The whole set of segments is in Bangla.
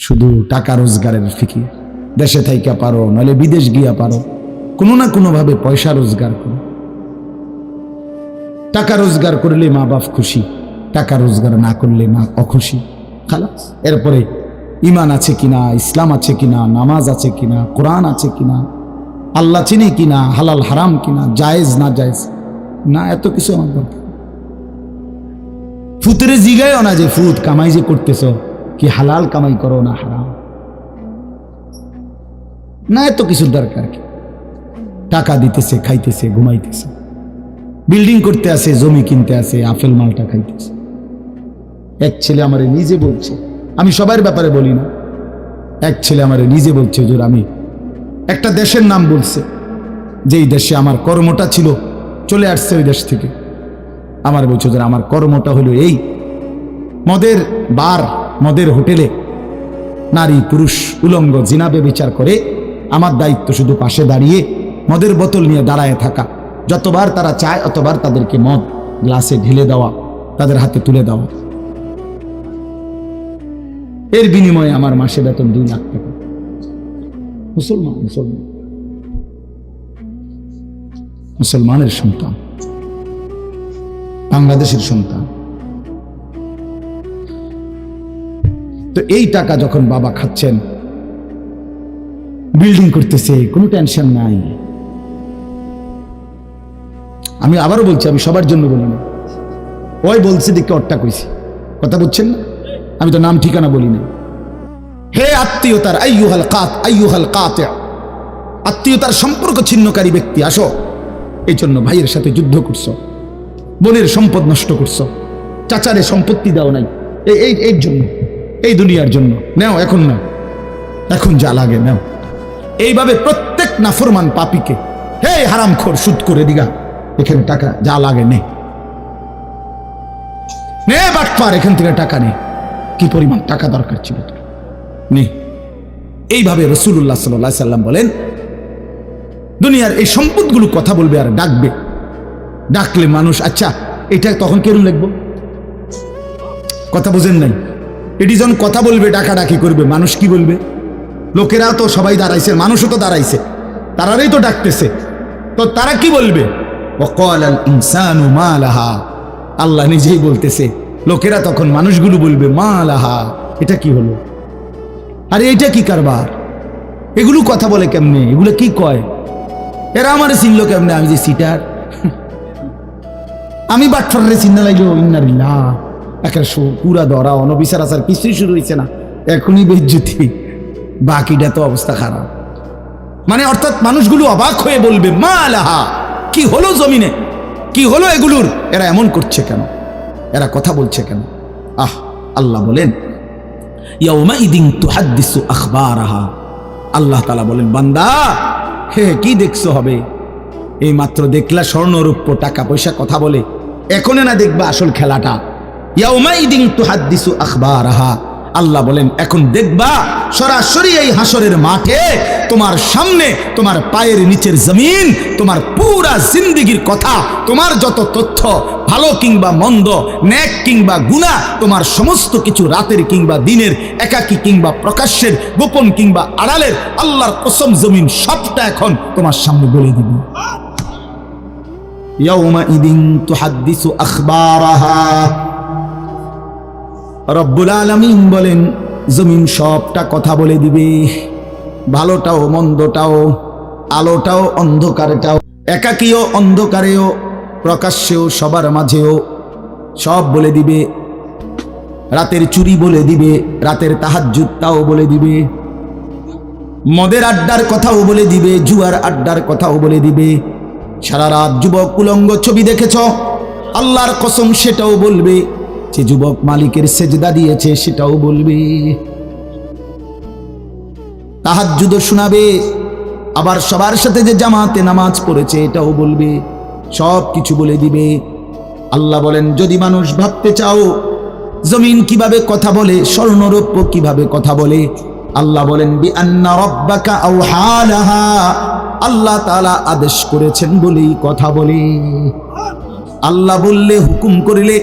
শুধু টাকা রোজগারের ফিকির। দেশে থাইকা পারো, নইলে বিদেশ গিয়া পারো, কোনো না কোনো ভাবে পয়সা রোজগার করো। টাকা রোজগার করলে মা বাপ খুশি, টাকা রোজগার না করলে মা অখুশি। খালাস। এরপরে ইমান আছে কিনা, ইসলাম আছে কিনা, নামাজ আছে কিনা, কোরআন আছে কিনা, আল্লাহ চিনি কিনা, হালাল হারাম কিনা, জায়েজ না জায়েজ না, এত কিছু আমার দরকার। ফুতেরে জিগায়ও না যে ফুত কামাই যে করতেছ কি হালাল কামাই করো না হারাম, না এত কিছুর দরকার কি। টাকা দিতেছে, খাইতেছে, ঘুমাইতেছে, বিল্ডিং করতে আসে, জমি কিনতে আসে, আপেল মালটা খাইতেছে। এক ছেলে আমারে নিজে বলছে, আমি সবার ব্যাপারে বলি না, এক ছেলে আমারে নিজে বলছে, হুজুর আমি একটা দেশের নাম বলছে, যেই দেশে আমার কর্মটা ছিল, চলে আসছে ওই দেশ থেকে। আমার বলছে হুজুর আমার কর্মটা হলো এই, মদের বার, মদের হোটেলে নারী পুরুষ উলঙ্গ জিনাবে বিচার করে, আমার দায়িত্ব শুধু পাশে দাঁড়িয়ে মদের বোতল নিয়ে দাঁড়ায় থাকা, যতবার তারা চায় অতবার তাদেরকে মদ গ্লাসে ঢেলে দেওয়া, তাদের হাতে তুলে দেওয়া। এর বিনিময়ে আমার মাসে বেতন 2 লাখ টাকা। মুসলমান, মুসলমান, মুসলমানের সন্তান, বাংলাদেশের সন্তান। তো এই টাকা যখন বাবা খাচ্ছেন, বিল্ডিং করতেছে, কোনো টেনশন নাই। আমি আবারও বলছি, আমি সবার জন্য বলি না, ওই বলছি দেখে অট্টা কইছি, কথা বুঝছেন না, আমি তো নাম ঠিকানা বলি না। হে আত্মীয়তার আইয়ুহাল কাতি', আত্মীয়তার সম্পর্ক ছিন্নকারী ব্যক্তি, আসো। এই জন্য ভাইয়ের সাথে যুদ্ধ করছো, বোনের সম্পদ নষ্ট করছো, চাচারে সম্পত্তি দাও নাই, এই জন্য, এই দুনিয়ার জন্য নাও, এখন নাও, এখন যা লাগে নাও। এইভাবে প্রত্যেক নাফরমান পাপীকে, হে হারামখোর সুদ করে দিগা, এখানে টাকা যা লাগে নে, নে বাটপার, এখান থেকে টাকা নে, কি পরিমাণ টাকা দরকার ছিল তোর, নে। এইভাবে রাসূলুল্লাহ সাল্লাল্লাহু আলাইহি সাল্লাম বলেন, দুনিয়ার এই সম্পদগুলো কথা বলবে আর ডাকবে, ডাকলে মানুষ, আচ্ছা এটা তখন কেরম লাগবো, কথা বুঝেন নাই? এটি যখন কথা বলবে, ডাকাডাকি করবে, মানুষ কি বলবে? লোকেরা তো সবাই দাঁড়াইছে, মানুষও তো দাঁড়াইছে, তারাই তো ডাকতেছে, তো তারা কি বলবে? ওয়াকালাল ইনসানু মা লাহা, আল্লাহ নিজেই বলতেছে, লোকেরা তখন মানুষগুলো বলবে মা লাহা, এটা কি হলো, আরে এটা কি কারবার, এগুলো কথা বলে কেমনে, এগুলো কি কয়, এরা আমারে চিনল কেমনে, আমি যে সিটার, আমি বাটফারে চিন্না লাগলো, ইন্নালিল্লাহ, একের পুরা ধরা, অনবিচার আচার কিছুই শুরু হয়েছে না, এখনই বেজ্জতি, বাকিটা তো অবস্থা খারাপ। মানে অর্থাৎ মানুষগুলো অবাক হয়ে বলবে মা লাহা, কি হলো জমিনে, কি হলো এগুলোর, এরা এমন করছে কেন, এরা কথা বলছে কেন? আল্লাহ বলেন ইয়াউমাইদিন তুহাদ্দিসু আখবারাহা, আল্লাহ তাআলা বলেন বান্দা হে কি দেখছো হবে, এই মাত্র দেখলা স্বর্ণ রূপ্য টাকা পয়সা কথা বলে, এখনো না দেখবা আসল খেলাটা। ইয়াউমাইদিন তুহাদ্দিসু আখবারাহা, আল্লাহ বলেন এখন দেখবা সরাসরি এই হাসরের মাঠে তোমার সামনে, তোমার পায়ের নিচের জমিন, তোমার পুরা জিন্দেগির কথা, তোমার যত তথ্য, ভালো কিংবা মন্দ, নেক কিংবা গুনাহ, তোমার সমস্ত কিছু রাতের কিংবা দিনের, একাকী কিংবা প্রকাশ্যের, গোপন কিংবা আড়ালের, আল্লাহর কসম জমিন সবটা এখন তোমার সামনে বলে দিবে। ইয়াউমাইদিন তুহাদ্দিসু আখবারাহা, রব্বুল আলামিন বলেন জমিন সবটা কথা বলে দিবে, ভালোটাও মন্দটাও, আলোটাও অন্ধকারটাও, একাকীও অন্ধকারেও, প্রকাশ্যেও সবার মাঝেও সব বলে দিবে। রাতের চুরি বলে দিবে, রাতের তাহাজ্জুদ তাও বলে দিবে, মদের আড্ডার কথাও বলে দিবে, জুয়ার আড্ডার কথাও বলে দিবে। সারা রাত যুবক উলঙ্গ ছবি দেখেছ, আল্লাহর কসম সেটাও বলবে, যে যুবক মালিকের সেজদা দিয়েছে সেটাও বলবে, তাহাজ্জুদ শোনাবে, আবার সবার সাথে যে জামাতে নামাজ পড়েছে এটাও বলবে, সব কিছু বলে দিবে। আল্লাহ বলেন যদি মানুষ ভাবতে চাও জমিন কিভাবে কথা বলে, স্বর্ণরৌপ্য কিভাবে কথা বলে, আল্লাহ বলেন বিআন্না রাব্বাকা আওহা লাহা, আল্লাহ তাআলা আদেশ করেছেন বলেই কথা বলে। আল্লাহ বললে, হুকুম করিলে,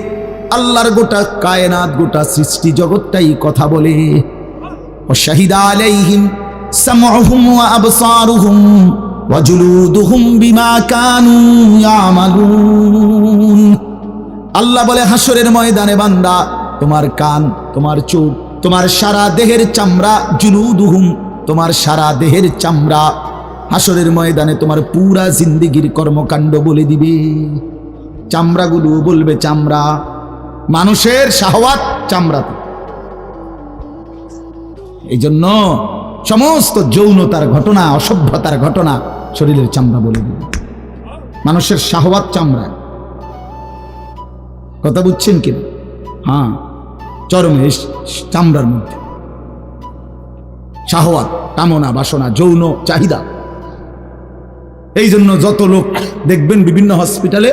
আল্লাহর গোটা কায়নাত, গোটা সৃষ্টি জগৎটাই কথা বলে। শাহিদা আলাইহিম সামউহুম ওয়া আবসারুহুম ওয়া জুলুদুহুম বিমা কানু ইয়ামালুন। আল্লাহ বলে হাসরের ময়দানে বান্দা তোমার কান, তোমার চোখ, তোমার সারা দেহের চামড়া, জুলুদুহুম তোমার সারা দেহের চামড়া হাসরের ময়দানে তোমার পুরা জিন্দেগির কর্মকাণ্ড বলে দিবে। চামড়াগুলো বলবে চামড়া, মানুষের শাহওয়াত চামড়াতে। এই জন্য সমস্ত যৌনতার ঘটনা, অসভ্যতার ঘটনা শরীরের চামড়া বলে দিবে। মানুষের শাহওয়াত চামড়া, কথা বুঝছেন কিনা? হ্যাঁ, চরমে চামড়ার মধ্যে শাহওয়াত, কামনা, বাসনা, যৌন চাহিদা। এই জন্য যত লোক দেখবেন বিভিন্ন হসপিটালে,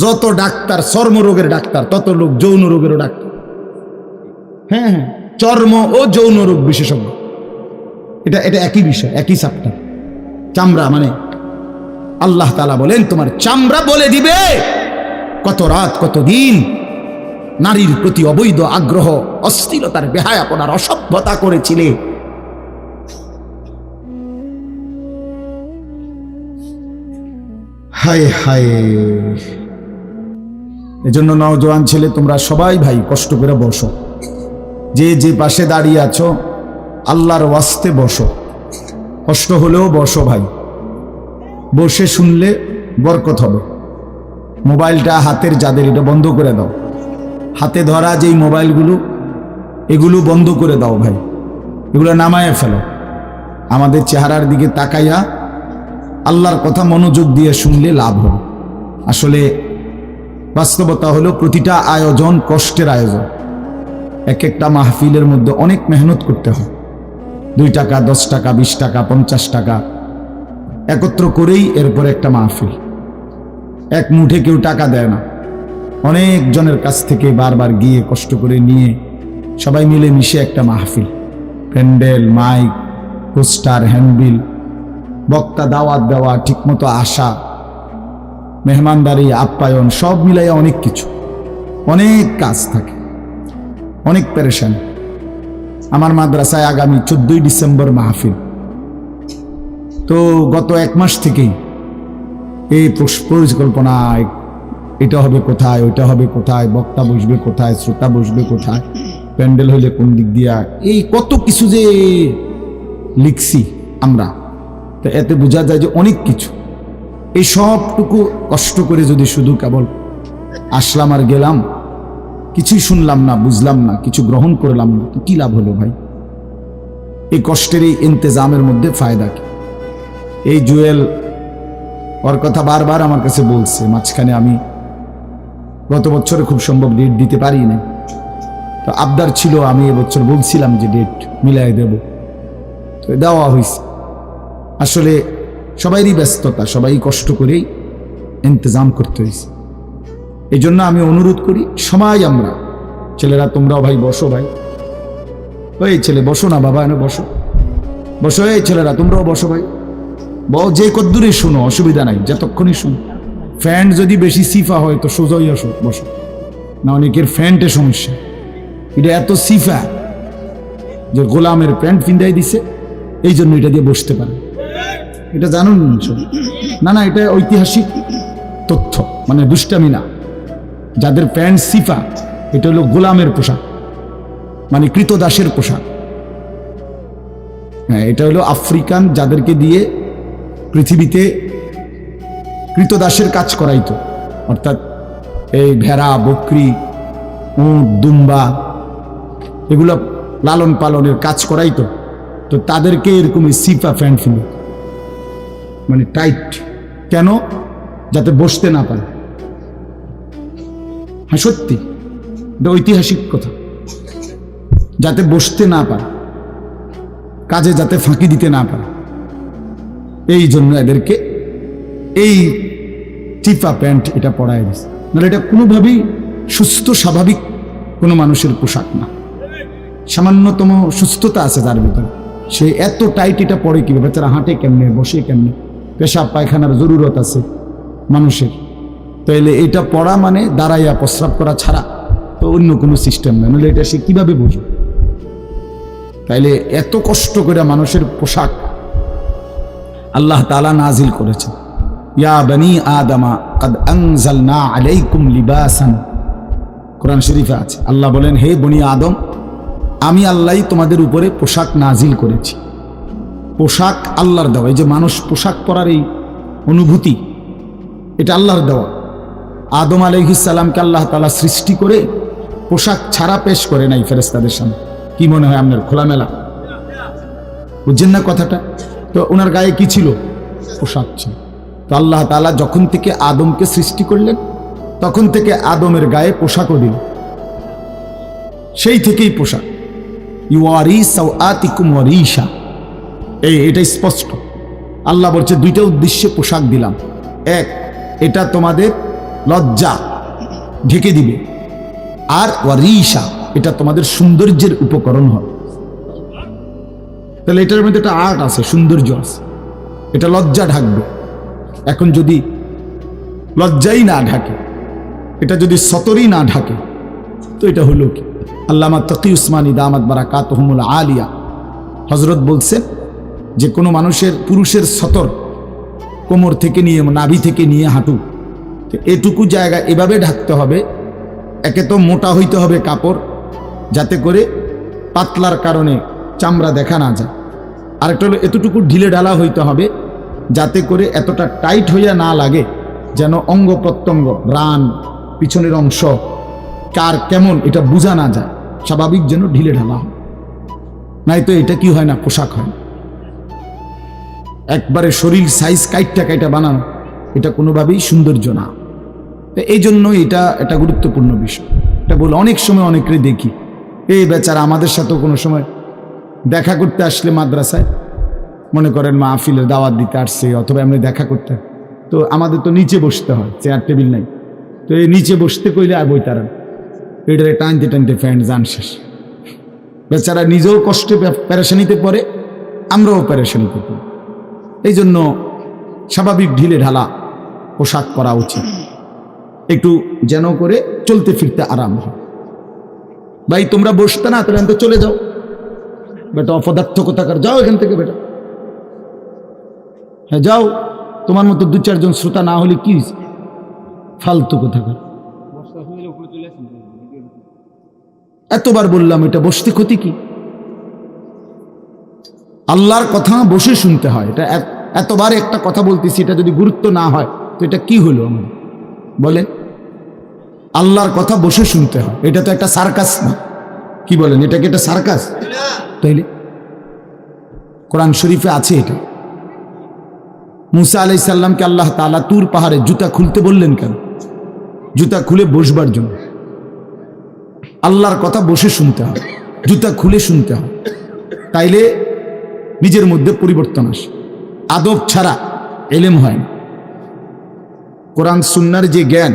যত ডাক্তার চর্মরোগের ডাক্তার, তত লোক যৌন রোগেরও ডাক্তার। হ্যাঁ হ্যাঁ, চর্ম ও যৌন রোগ বিশেষজ্ঞ। এটা একই বিষয়, একই চ্যাপ্টার। চামড়া মানে আল্লাহ তাআলা বলেন তোমার চামড়া বলে দিবে কত রাত কত দিন নারীর প্রতি অবৈধ আগ্রহ, অশ্লীলতার, বেহায়াপনার, অসভ্যতা করেছিলে। হায় হায়। এজন্য নওজোয়ান ছেলে তোমরা সবাই ভাই কষ্ট করে বসো, যে যে পাশে দাঁড়িয়ে আছো আল্লাহর ওয়াস্তে বসো, কষ্ট হলেও বসো ভাই, বসে শুনলে বরকত হবে। মোবাইলটা হাতের যাদের, এটা বন্ধ করে দাও। হাতে ধরা যেই মোবাইলগুলো, এগুলো বন্ধ করে দাও ভাই, এগুলো নামায়ে ফেলো। আমাদের চেহারার দিকে তাকাইয়া আল্লাহর কথা মনোযোগ দিয়ে শুনলে লাভ হবে। আসলে বাস্তবতা হলো প্রতিটা আয়োজন কষ্টের আয়োজন। এক একটা মাহফিলের মধ্যে অনেক মেহনত করতে হয়। 2 টাকা, 10 টাকা, 20 টাকা, 50 টাকা একত্র করেই এরপর একটা মাহফিল। এক মুঠে কেউ টাকা দেয় না, অনেক জনের কাছ থেকে বারবার গিয়ে কষ্ট করে নিয়ে সবাই মিলে মিশে একটা মাহফিল। প্যান্ডেল, মাইক, পোস্টার, হ্যান্ডবিল, বক্তা, দাওয়াত দেওয়া, ঠিকমতো আসা, মেহমানদারি, আপ্যায়ন, সব মিলাইয়া অনেক কিছু, অনেক কাজ থাকে, অনেক পেরেশান। আমার মাদ্রাসায় আগামী 14ই ডিসেম্বর মাহফিল। তো গত 1 মাস থেকেই এই পরিকল্পনা, এটা হবে কোথায়, ওইটা হবে কোথায়, বক্তা বসবে কোথায়, শ্রোতা বসবে কোথায়, প্যান্ডেল হইলে কোন দিক দিয়া, এই কত কিছু যে লিখছি আমরা। তো এতে বোঝা যায় যে অনেক কিছু। এই সবটুকু কষ্ট করে যদি শুধু কেবল আসলাম আর গেলাম, কিছুই শুনলাম না, বুঝলাম না, কিছু গ্রহণ করলাম না, তো কি লাভ হলো ভাই? এই কষ্টের এই ইন্তেজামের মধ্যে ফায়দা কি? এই জুয়েল ওর কথা বারবার আমার কাছে বলছে, মাঝখানে আমি গত বছরে খুব সম্ভব ডেট দিতে পারি না, তো আবদার ছিল, আমি এবছর বলছিলাম যে ডেট মিলাই দেব, তো দেওয়া হয়েছে। আসলে সবাইরই ব্যস্ততা, সবাই কষ্ট করেই ইন্তজাম করতে হয়েছে। এই জন্য আমি অনুরোধ করি সবাই, আমরা ছেলেরা তোমরাও ভাই বসো, ভাই ওই ছেলে বসো না বাবা, এনে বসো, বসো, এই ছেলেরা তোমরাও বসো ভাই, যে কদ্দুরে শুনো, অসুবিধা নাই, যতক্ষণই শুনো। ফ্যান্ট যদি বেশি সিফা হয় তো সোজাই আসো, বসো না, অনেকের ফ্যান্টে সমস্যা। এটা এত সিফা যে গোলামের প্যান্ট ফিন্দাই দিছে, এই জন্য এটা দিয়ে বসতে পারে। এটা জানুন না? না, এটা ঐতিহাসিক তথ্য, মানে দুষ্টামি না। যাদের প্যান্ট সিফা, এটা হলো গোলামের পোশাক, মানে কৃতদাসের পোশাক। হ্যাঁ, এটা হলো আফ্রিকান, যাদেরকে দিয়ে পৃথিবীতে কৃতদাসের কাজ করাইতো, অর্থাৎ এই ভেড়া, বকরি, উট, দুম্বা, এগুলো লালন পালনের কাজ করাইতো। তো তাদেরকে এরকম সিফা প্যান্ট ফিল, মানে টাইট, কেন? যাতে বসতে না পারে। হ্যাঁ সত্যি, এটা ঐতিহাসিক কথা, যাতে বসতে না পারে, কাজে যাতে ফাঁকি দিতে না পারে, এই জন্য এদেরকে এই চিফা প্যান্ট এটা পরায় দিচ্ছে। নাহলে এটা কোনোভাবেই সুস্থ স্বাভাবিক কোনো মানুষের পোশাক না। সামান্যতম সুস্থতা আছে তার ভিতরে, সে এত টাইট এটা পরে কিভাবে? বেচারা হাঁটে কেমনে, বসে কেমনে, পেশাব পায়খানার জরুরত আছে মানুষের, তাইলে এটা পড়া মানে দাঁড়াইয়া প্রস্রাব করা ছাড়া তো অন্য কোনো সিস্টেম নেই, নাহলে এটা সে কিভাবে বুঝবে? তাইলে এত কষ্ট করে মানুষের পোশাক আল্লাহ তাআলা নাজিল করেছেন। ইয়া বনি আদমা কদ আনজালনা আলাইকুম লিবাসান, কোরআন শরীফে আছে। আল্লাহ বলেন, হে বনি আদম, আমি আল্লাহই তোমাদের উপরে পোশাক নাজিল করেছি। পোশাক আল্লাহর দেওয়া। এই যে মানুষ পোশাক পরার এই অনুভূতি, এটা আল্লাহর দেওয়া। আদম আলাইহিস সালামকে আল্লাহ তাআলা সৃষ্টি করে পোশাক ছাড়া পেশ করে নাই ফেরেশতাদের সামনে। কি মনে হয় আপনার? খোলামেলা, বুঝছেন না কথাটা? তো ওনার গায়ে কি ছিল? পোশাক ছিল। তো আল্লাহ তাআলা যখন থেকে আদমকে সৃষ্টি করলেন, তখন থেকে আদমের গায়ে পোশাকও দিল। সেই থেকেই পোশাক। ইউয়ারি সাওআতিকুম ওয়ারিশা, এটা স্পষ্ট। আল্লাহ বলছে দুইটা উদ্দেশ্যে পোশাক দিলাম। এক, এটা তোমাদের লজ্জা ঢেকে দিবে, আর ওয়ারিশা, এটা তোমাদের সৌন্দর্যের উপকরণ হবে। তাহলে এটার মধ্যে একটা আর্ট আছে, সৌন্দর্য আছে। এটা লজ্জা ঢাকবে। এখন যদি লজ্জাই না ঢাকে, এটা যদি সতরই না ঢাকে, তো এটা হলো কি? আল্লামা তকি উসমানী দামাত বারাকাতুহুমুল আলিয়া হযরত বলছেন যে কোনো মানুষের, পুরুষের সতর কোমর থেকে নিয়ে, নাভি থেকে নিয়ে হাঁটু, এটুকু জায়গা এভাবে ঢাকতে হবে। একে তো মোটা হইতে হবে কাপড়, যাতে করে পাতলার কারণে চামড়া দেখা না যায়। আরেকটা হলো এতটুকু ঢিলে ঢালা হইতে হবে, যাতে করে এতটা টাইট হইয়া না লাগে, যেন অঙ্গ প্রত্যঙ্গ, রান, পিছনের অংশ কার কেমন এটা বোঝা না যায়। স্বাভাবিক যেন ঢিলে ঢালা হয়, নাই তো এটা কি হয় না, পোশাক হয় না। একবারে শরীর সাইজ কাইটা বানানো, এটা কোনোভাবেই সৌন্দর্য না। এই জন্য এটা গুরুত্বপূর্ণ বিষয়। এটা বলে অনেক সময় অনেকেই দেখি, এই বেচারা আমাদের সাথেও কোনো সময় দেখা করতে আসলে মাদ্রাসায়, মনে করেন মাহফিলের দাওয়াত দিতে আসছে, অথবা এমনি দেখা করতে, তো আমাদের তো নিচে বসতে হয়, চেয়ার টেবিল নাই। তো এই নিচে বসতে কইলে আর বইতারা এটারে টানতে টানতে ফ্যান যান শেষ। বেচারা নিজেও কষ্টে পেরেশানিতে পড়ে, আমরাও পেরেশানিতে পড়ি। এই জন্য স্বাভাবিক ঢিলে ঢালা পোশাক পরা উচিত, একটু যেন করে চলতে ফিরতে আরাম হয়। ভাই তোমরা বসতে না, তাহলে তো চলে যাও বেটা, অপদার্থ কোথাকার, যাও এখান থেকে বেটা। হ্যাঁ যাও, তোমার মতো দু চারজন শ্রোতা না হলে কি ফালতু কোথাকার। এতবার বললাম, এটা বসতে ক্ষতি কি? আল্লাহর কথা বসে শুনতে হয়। এটা এতবার একটা কথা বলতেছি, এটা যদি গুরুত্ব না হয় তো এটা কি হলো আমার? বলেন, আল্লাহর কথা বসে শুনতে হয়। এটা তো একটা সার্কাস না, কি বলেন? এটা কি একটা সার্কাস? তাইলে কোরআন শরীফে আছে এটা। মুসা আলাইহিস সালামকে আল্লাহ তাআলা তুর পাহাড়ে জুতা খুলতে বললেন কেন? জুতা খুলে বসবার জন্য। আল্লাহর কথা বসে শুনতে হয়, জুতা খুলে শুনতে হয়, তাইলে নিজের মধ্যে পরিবর্তন আসে। আদব ছাড়া এলেম হয় না। কোরআন সুন্নাহর যে জ্ঞান,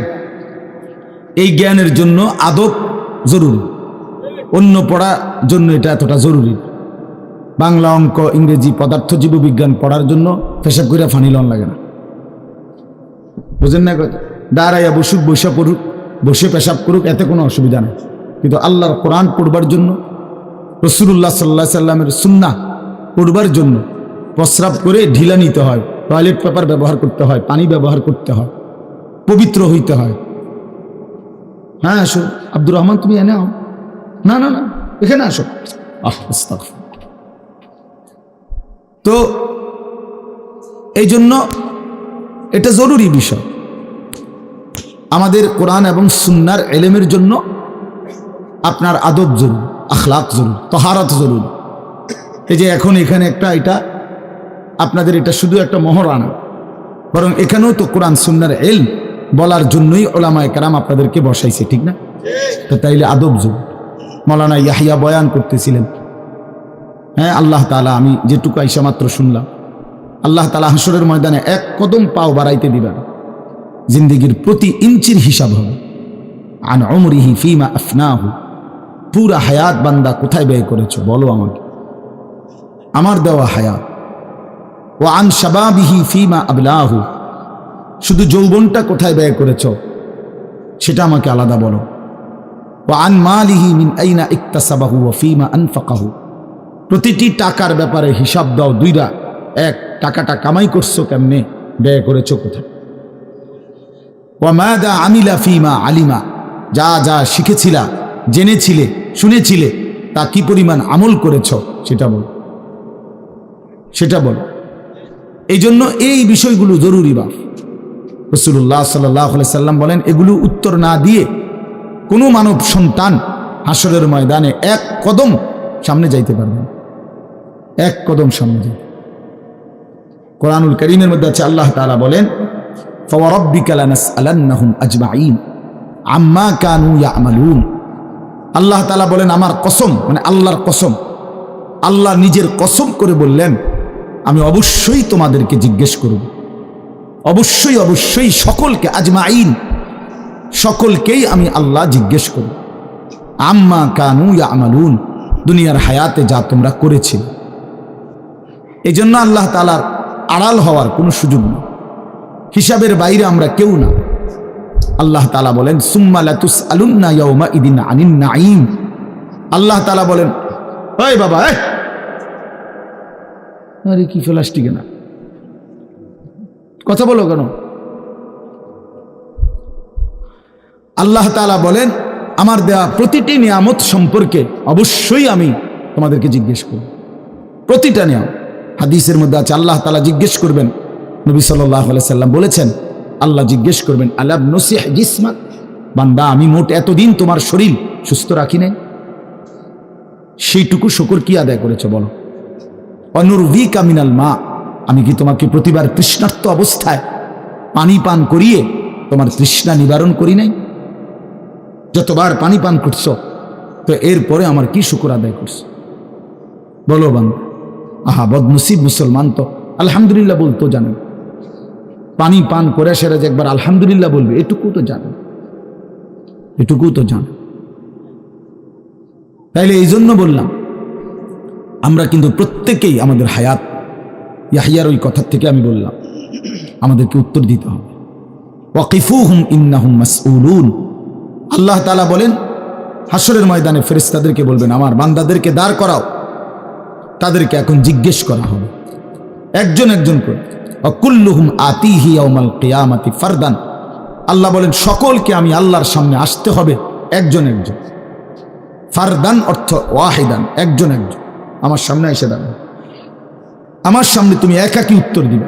এই জ্ঞানের জন্য আদব জরুরি। অন্য পড়ার জন্য এটা এতটা জরুরি। বাংলা, অঙ্ক, ইংরেজি, পদার্থ, জীববিজ্ঞান পড়ার জন্য পেশাব করে ফানি লন লাগে না, বুঝেন না? দাঁড়াইয়া বসুক, বসে পড়ুক, বসে পেশাব করুক, এতে কোনো অসুবিধা নেই। কিন্তু আল্লাহর কোরআন পড়বার জন্য, রাসূলুল্লাহ সাল্লাল্লাহু আলাইহি সাল্লামের সুন্নাহ পড়বার জন্য প্রস্রাব করে ঢিলা নিতে হয়, টয়লেট পেপার ব্যবহার করতে হয়, পানি ব্যবহার করতে হয়, পবিত্র হইতে হয়। হ্যাঁ আসো আব্দুর রহমান, তুমি এনে আও। না না না, এখানে আসো। তো এই জন্য এটা জরুরি বিষয়। আমাদের কোরআন এবং সুন্নাহর ইলমের জন্য আপনার আদব জরুরি, আখলাক জরুরি, তাহারাত জরুরি। এই যে এখন এখানে একটা, এটা আপনাদের এটা শুধু একটা মহড়া না, বরং এখানেও তো কোরআন সুন্নাহর ইলম বলার জন্যই উলামায়ে কেরাম আপনাদেরকে বসাইছে, ঠিক না? তো তাইলে আদব জরুরি। মাওলানা ইয়াহিয়া বয়ান করতেছিলেন, হ্যাঁ আল্লাহ তাআলা, আমি যেটুকু আইসা মাত্র শুনলাম, আল্লাহ তাআলা হাসরের ময়দানে এক কদম পাও বাড়াইতে দিবেন, জিন্দেগির প্রতি ইঞ্চির হিসাব হবে। আন উমরিহি ফিমা আফনাহু, পুরা হায়াত বান্দা কোথায় ব্যয় করেছো বলো আমাকে, আমার দেওয়া হায়াত। ও আন শাবাবিহি ফিমা আবলাহু, শুধু যৌবনটা কোথায় ব্যয় করেছো সেটা আমাকে আলাদা বলো। ও আন মালিহি মিন আইনা ইকতাসাবাহু ওয়া ফিমা আনফাকাহু, প্রতিটি টাকার ব্যাপারে হিসাব দাও দুইটা। এক, টাকাটা কামাই করছো কেমনে, ব্যয় করেছো কোথায়। ওয়ামাদা আমিলা ফিমা আলিমা, যা যা শিখেছিলা, জেনেছিলে, শুনেছিলে, তা কি পরিমাণ আমল করেছ সেটা বল, সেটা বল। এই জন্য এই বিষয়গুলো জরুরি। বাপ রাসূলুল্লাহ সাল্লাল্লাহু আলাইহি সাল্লাম বলেন, এগুলো উত্তর না দিয়ে কোনো মানব সন্তান হাসরের ময়দানে এক কদম সামনে যাইতে পারবে না, এক কদম সামনে যাইতে। কোরআনুল কারীমের মধ্যে আছে, আল্লাহ তাআলা বলেন, ফাওয়ারাব্বিকা লানাসআলান্নাহুম আজমাইন আম্মা কানু ইয়ামালুন। আল্লাহ তাআলা বলেন, আমার কসম, মানে আল্লাহর কসম, আল্লাহ নিজের কসম করে বললেন, আমি অবশ্যই তোমাদেরকে জিজ্ঞেস করব, অবশ্যই অবশ্যই সকলকে, আজমাইন, সকলকেই আমি আল্লাহ জিজ্ঞেস করব, আম্মা কানু ইয়ামালুন, দুনিয়ার হায়াতে যা তোমরা করেছিলে। এই জন্য আল্লাহ তাআলার আড়াল হওয়ার কোনো সুযোগ নেই, হিসাবের বাইরে আমরা কেউ না। আল্লাহ তাআলা বলেন, সুম্মা লাতুসআলুন্না ইয়াওমা ইদিন আনিন নাঈম। আল্লাহ তাআলা বলেন, ওই বাবা, আরে কি প্লাস্টিকে না, কথা বলো কেন? আল্লাহ তাআলা বলেন, আমার দেয়া প্রতিটি নিয়ামত সম্পর্কে অবশ্যই আমি তোমাদেরকে জিজ্ঞেস করব, প্রতিটা নিয়ামত। হাদিসের মধ্যে আছে, আল্লাহ তাআলা জিজ্ঞেস করবেন, নবী সাল্লাল্লাহু আলাইহি সাল্লাম বলেছেন, আল্লাহ জিজ্ঞেস করবেন, আলাম নসিহ জিসমাক, বান্দা আমি মোট এতদিন তোমার শরীর সুস্থ রাখি নাই, সেইটুকু শুকর কি আদায় করেছো বলো। অনুরভিকা মিনাল মা, আমি কি তোমাকে প্রতিবার তৃষ্ণার্ত অবস্থায় পানি পান করিয়ে তোমার তৃষ্ণা নিবারণ করি নাই? যতবার পানি পান করছো, তো এরপরে আমার কি শুকর আদায় করছো বলো বান্দা। আহা বদনসিব মুসলমান তো আলহামদুলিল্লাহ বলতো জানেন, পানি পান করে সেরা যে একবার আলহামদুলিল্লাহ বলবে, এটুকু তো জানেন, এটুকু তো জানেন। তাইলে এই জন্য বললাম, আমরা কিন্তু প্রত্যেকেই আমাদের হায়াত, ইয়াহইয়ার ওই কথার থেকে আমি বললাম, আমাদেরকে উত্তর দিতে হবে। ওয়াকিফুহুম ইন্নাহুম মাসউলুন। আল্লাহ তাআলা বলেন, হাসরের ময়দানে ফেরেশতাদেরকে বলবেন, আমার বান্দাদেরকে দাঁড় করাও, তাদেরকে এখন জিজ্ঞেস করা হবে একজন একজন করে। ওয়াকুল্লুহুম আতিহি ইয়াউমাল কিয়ামাতি ফারদান। আল্লাহ বলেন, সকলকে আমি আল্লাহর সামনে আসতে হবে একজন একজন। ফারদান অর্থ ওয়াহিদান, একজন একজন আমার সামনে এসে দাঁড়াবে, আমার সামনে তুমি একাকী উত্তর দিবে,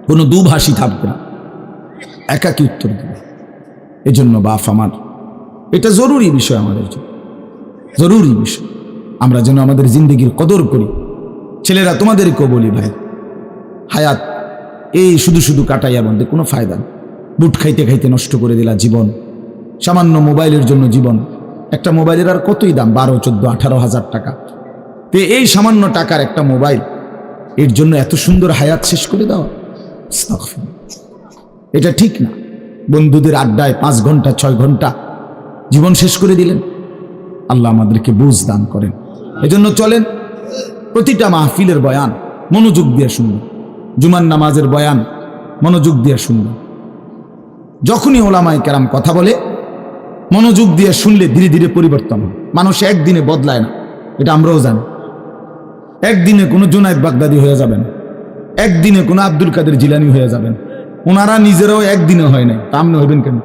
কোনো দুভাষী থাকবে না, একাকী উত্তর দিবে। এজন্য বাপ আমার, এটা জরুরি বিষয়, আমাদের জন্য জরুরি বিষয়, আমরা যেন আমাদের জিন্দেগির কদর করি। ছেলেরা তোমাদেরকেও বলি, ভাই হায়াত এই শুধু শুধু কাটাইয়া বন্ধে কোনো ফায়দা নেই। বুট খাইতে খাইতে নষ্ট করে দিলা জীবন, সামান্য মোবাইলের জন্য জীবন। একটা মোবাইলের আর কতই দাম, 12, 14, 18 হাজার টাকা। তো এই সামান্য টাকার একটা মোবাইল, এর জন্য এত সুন্দর হায়াত শেষ করে দেওয়া, এটা ঠিক না। বন্ধুদের আড্ডায় 5 ঘন্টা 6 ঘন্টা জীবন শেষ করে দিলেন। আল্লাহ আমাদেরকে বুঝ দান করেন। এজন্য চলেন, প্রতিটা মাহফিলের বয়ান মনোযোগ দিয়ে শুনবেন, জুমার নামাজের বয়ান মনোযোগ দিয়ে শুনবেন। যখনই ওলামায়ে কেরাম কথা বলে মনোযোগ দিয়ে শুনলে ধীরে ধীরে পরিবর্তন হয়। মানুষ একদিনে বদলায় না, এটা আমরাও জানি। একদিনে কোনো জুনায়েদ বাগদাদি হয়ে যাবেন, একদিনে কোনো আব্দুল কাদের জিলানি হয়ে যাবেন। ওনারা নিজেরাও একদিনে হয় নাই, তা আপনি হইবেন কেন?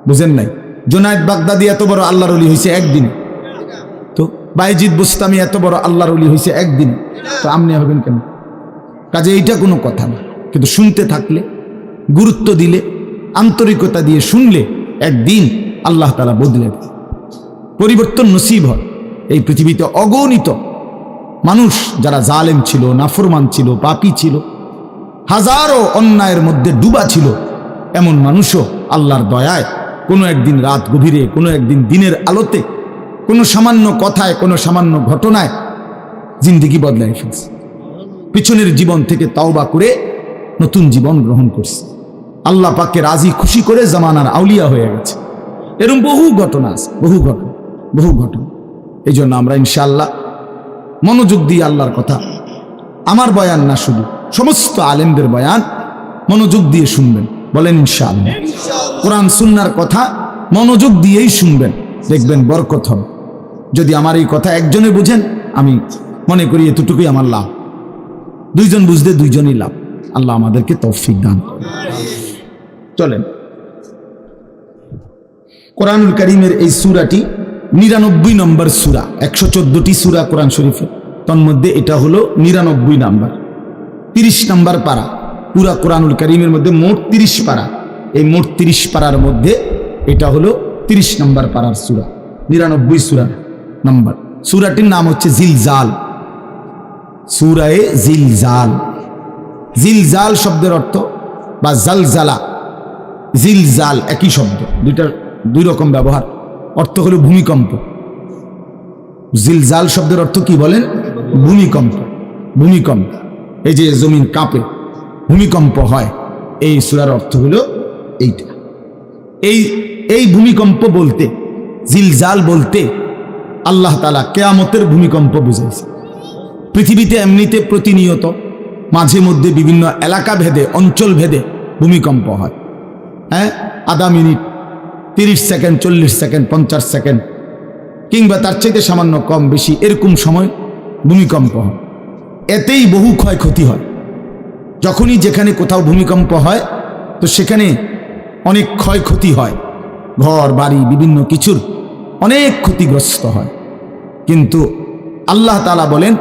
বুঝেন নাই? জুনায়েদ বাগদাদি এত বড় আল্লাহর ওলি হয়েছে একদিনে, তো বাইজিদ বুস্তামি এত বড় আল্লাহর ওলি হয়েছে একদিনে, তো আপনি হবেন কেন? কাজে এইটা কোনো কথা না। কিন্তু শুনতে থাকলে, গুরুত্ব দিলে, আন্তরিকতা দিয়ে শুনলে একদিন আল্লাহ তাআলা বদলে দেয়, পরিবর্তন নসিব হয়। এই পৃথিবীতে অগণিত মানুষ যারা জালেম ছিল, নাফরমান ছিল, পাপী ছিল, হাজারো অন্যায়ের মধ্যে ডুবা ছিল, এমন মানুষও আল্লাহর দয়ায় কোনো একদিন রাত গভীরে, কোনো একদিন দিনের আলোতে, কোনো সামান্য কথায়, কোনো সামান্য ঘটনায় জিন্দেগি বদলায় ফেলছে। পিছনের জীবন থেকে তাওবা করে নতুন জীবন গ্রহণ করছে, আল্লাহ পাককে রাজি খুশি করে জামানার আউলিয়া হয়ে গেছে। এরকম বহু ঘটনা আছে, বহু ঘটনা, বহু ঘটনা। এই জন্য আমরা ইনশাআল্লাহ মনোযোগ দিয়ে আল্লাহর কথা, আমার বয়ান না শুধু, সমস্ত আলেমদের বয়ান মনোযোগ দিয়ে শুনবেন। বলেন ইনশাআল্লাহ। কোরআন সুন্নাহর কথা মনোযোগ দিয়েই শুনবেন, দেখবেন বরকত হবে। যদি আমার এই কথা একজনে বুঝেন, আমি মনে করি এতটুকুই আমার লাভ। দুইজন বুঝতে দুইজনই লাভ। আল্লাহ আমাদেরকে তৌফিক দান করেন। চলেন, কোরআনুল কারীমের এই সূরাটি 99 নম্বর সূরা। 114টি সূরা কোরআন শরীফে, তন্মধ্যে এটা হলো 99 নাম্বার। 30 নম্বর পারা। পুরা কোরআনুল কারীমের মধ্যে মোট 30 পারা। এই মোট 30 পারার মধ্যে এটা হলো 30 নম্বর পারার সূরা, 99 সূরা নম্বর। সূরাটির নাম হচ্ছে জিলজাল, সূরায়ে জিলজাল। জিলজাল শব্দের অর্থ বা জালজালা, জিলজাল একই শব্দ, দুই রকম ব্যবহার। অর্থ হলো ভূমিকম্প। জিলজাল শব্দের অর্থ কি বলেন? ভূমিকম্প। ভূমিকম্প, এই যে জমিন কাঁপে, ভূমিকম্প হয়, এই সূরার অর্থ হলো এইটা। এই ভূমিকম্প বলতে, জিলজাল বলতে আল্লাহ তাআলা কিয়ামতের ভূমিকম্প বুঝাইছে। পৃথিবীতে এমনিতে প্রতিনিয়ত মাঝে মধ্যে বিভিন্ন এলাকা ভেদে, অঞ্চল ভেদে ভূমিকম্প হয়। হ্যাঁ, আধা মিনিট, 30 সেকেন্ড, 40 সেকেন্ড, 50 সেকেন্ড, কিংবা তার চাইতে সামান্য কম বেশি এরকম সময় ভূমিকম্প হয়। এতেই বহু ক্ষয়ক্ষতি হয়। যখনই যেখানে কোথাও ভূমিকম্প হয় তো সেখানে অনেক ক্ষয়ক্ষতি হয়, ঘর বাড়ি বিভিন্ন কিছুর অনেক ক্ষতিগ্রস্ত হয়। কিন্তু আল্লাহ তাআলা বলেন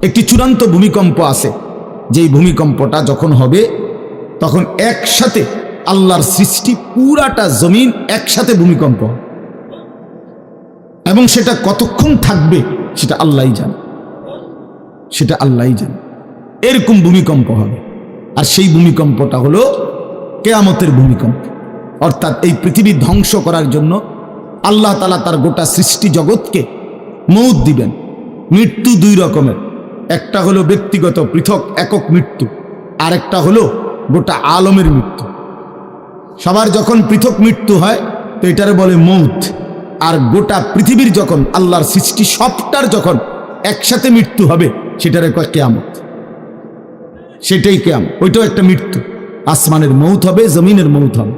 একটি চূড়ান্ত ভূমিকম্প আছে, যেই ভূমিকম্পটা যখন হবে তখন একসাথে আল্লাহর সৃষ্টি পুরাটা জমিন একসাথে ভূমিকম্প, এবং সেটা কতক্ষণ থাকবে সেটা আল্লাহই জানে, সেটা আল্লাহই জানে। এরকম ভূমিকম্প হবে, আর সেই ভূমিকম্পটা হলো কিয়ামতের ভূমিকম্প। অর্থাৎ এই পৃথিবী ধ্বংস করার জন্য আল্লাহ তাআলা তার গোটা সৃষ্টি জগৎকে মউত দিবেন। মৃত্যু দুই রকমের, একটা হলো ব্যক্তিগত পৃথক একক মৃত্যু, আর একটা হলো গোটা আলমের মৃত্যু। সবার যখন পৃথক মৃত্যু হয় তো এটারে বলে মউত, আর গোটা পৃথিবীর যখন আল্লাহর সৃষ্টি সবটার যখন একসাথে মৃত্যু হবে সেটারে কয় কিয়ামত। সেটাই কিয়ামত, ওইটাও একটা মৃত্যু। আসমানের মউত হবে, জমিনের মউত হবে,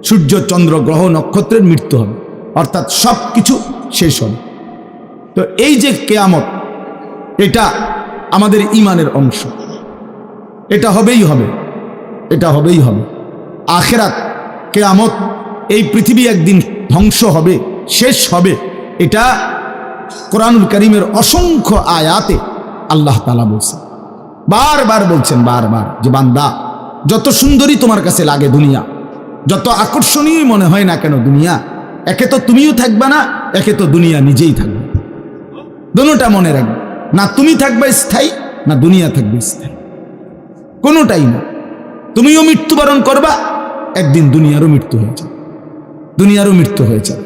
সূর্য চন্দ্র গ্রহ নক্ষত্রের মৃত্যু হবে, অর্থাৎ সব কিছু শেষ হবে। তো এই যে কিয়ামত, এটা আমাদের ঈমানের অংশ, এটা হবেই হবে, এটা হবেই হবে। আখিরাত, কিয়ামত, এই পৃথিবী একদিন ধ্বংস হবে, শেষ হবে, এটা কোরআনুল কারীমের অসংখ্য আয়াতে আল্লাহ তাআলা বলছেন, বারবার বলছেন, বারবার, যে বান্দা যত সুন্দরী তোমার কাছে লাগে দুনিয়া, যত আকর্ষণীয় মনে হয় না কেন দুনিয়া, একে তো তুমিও থাকবে না, একে তো দুনিয়া নিজেই থাকবে। দুটোটা মনে রাখবে, না তুমি থাকবে স্থায়ী, না দুনিয়া থাকবে স্থায়ী, কোনোটাই না। তুমিও মৃত্যুবরণ করবা, একদিন দুনিয়ারও মৃত্যু হয়ে যাবে, দুনিয়ারও মৃত্যু হয়ে যাবে।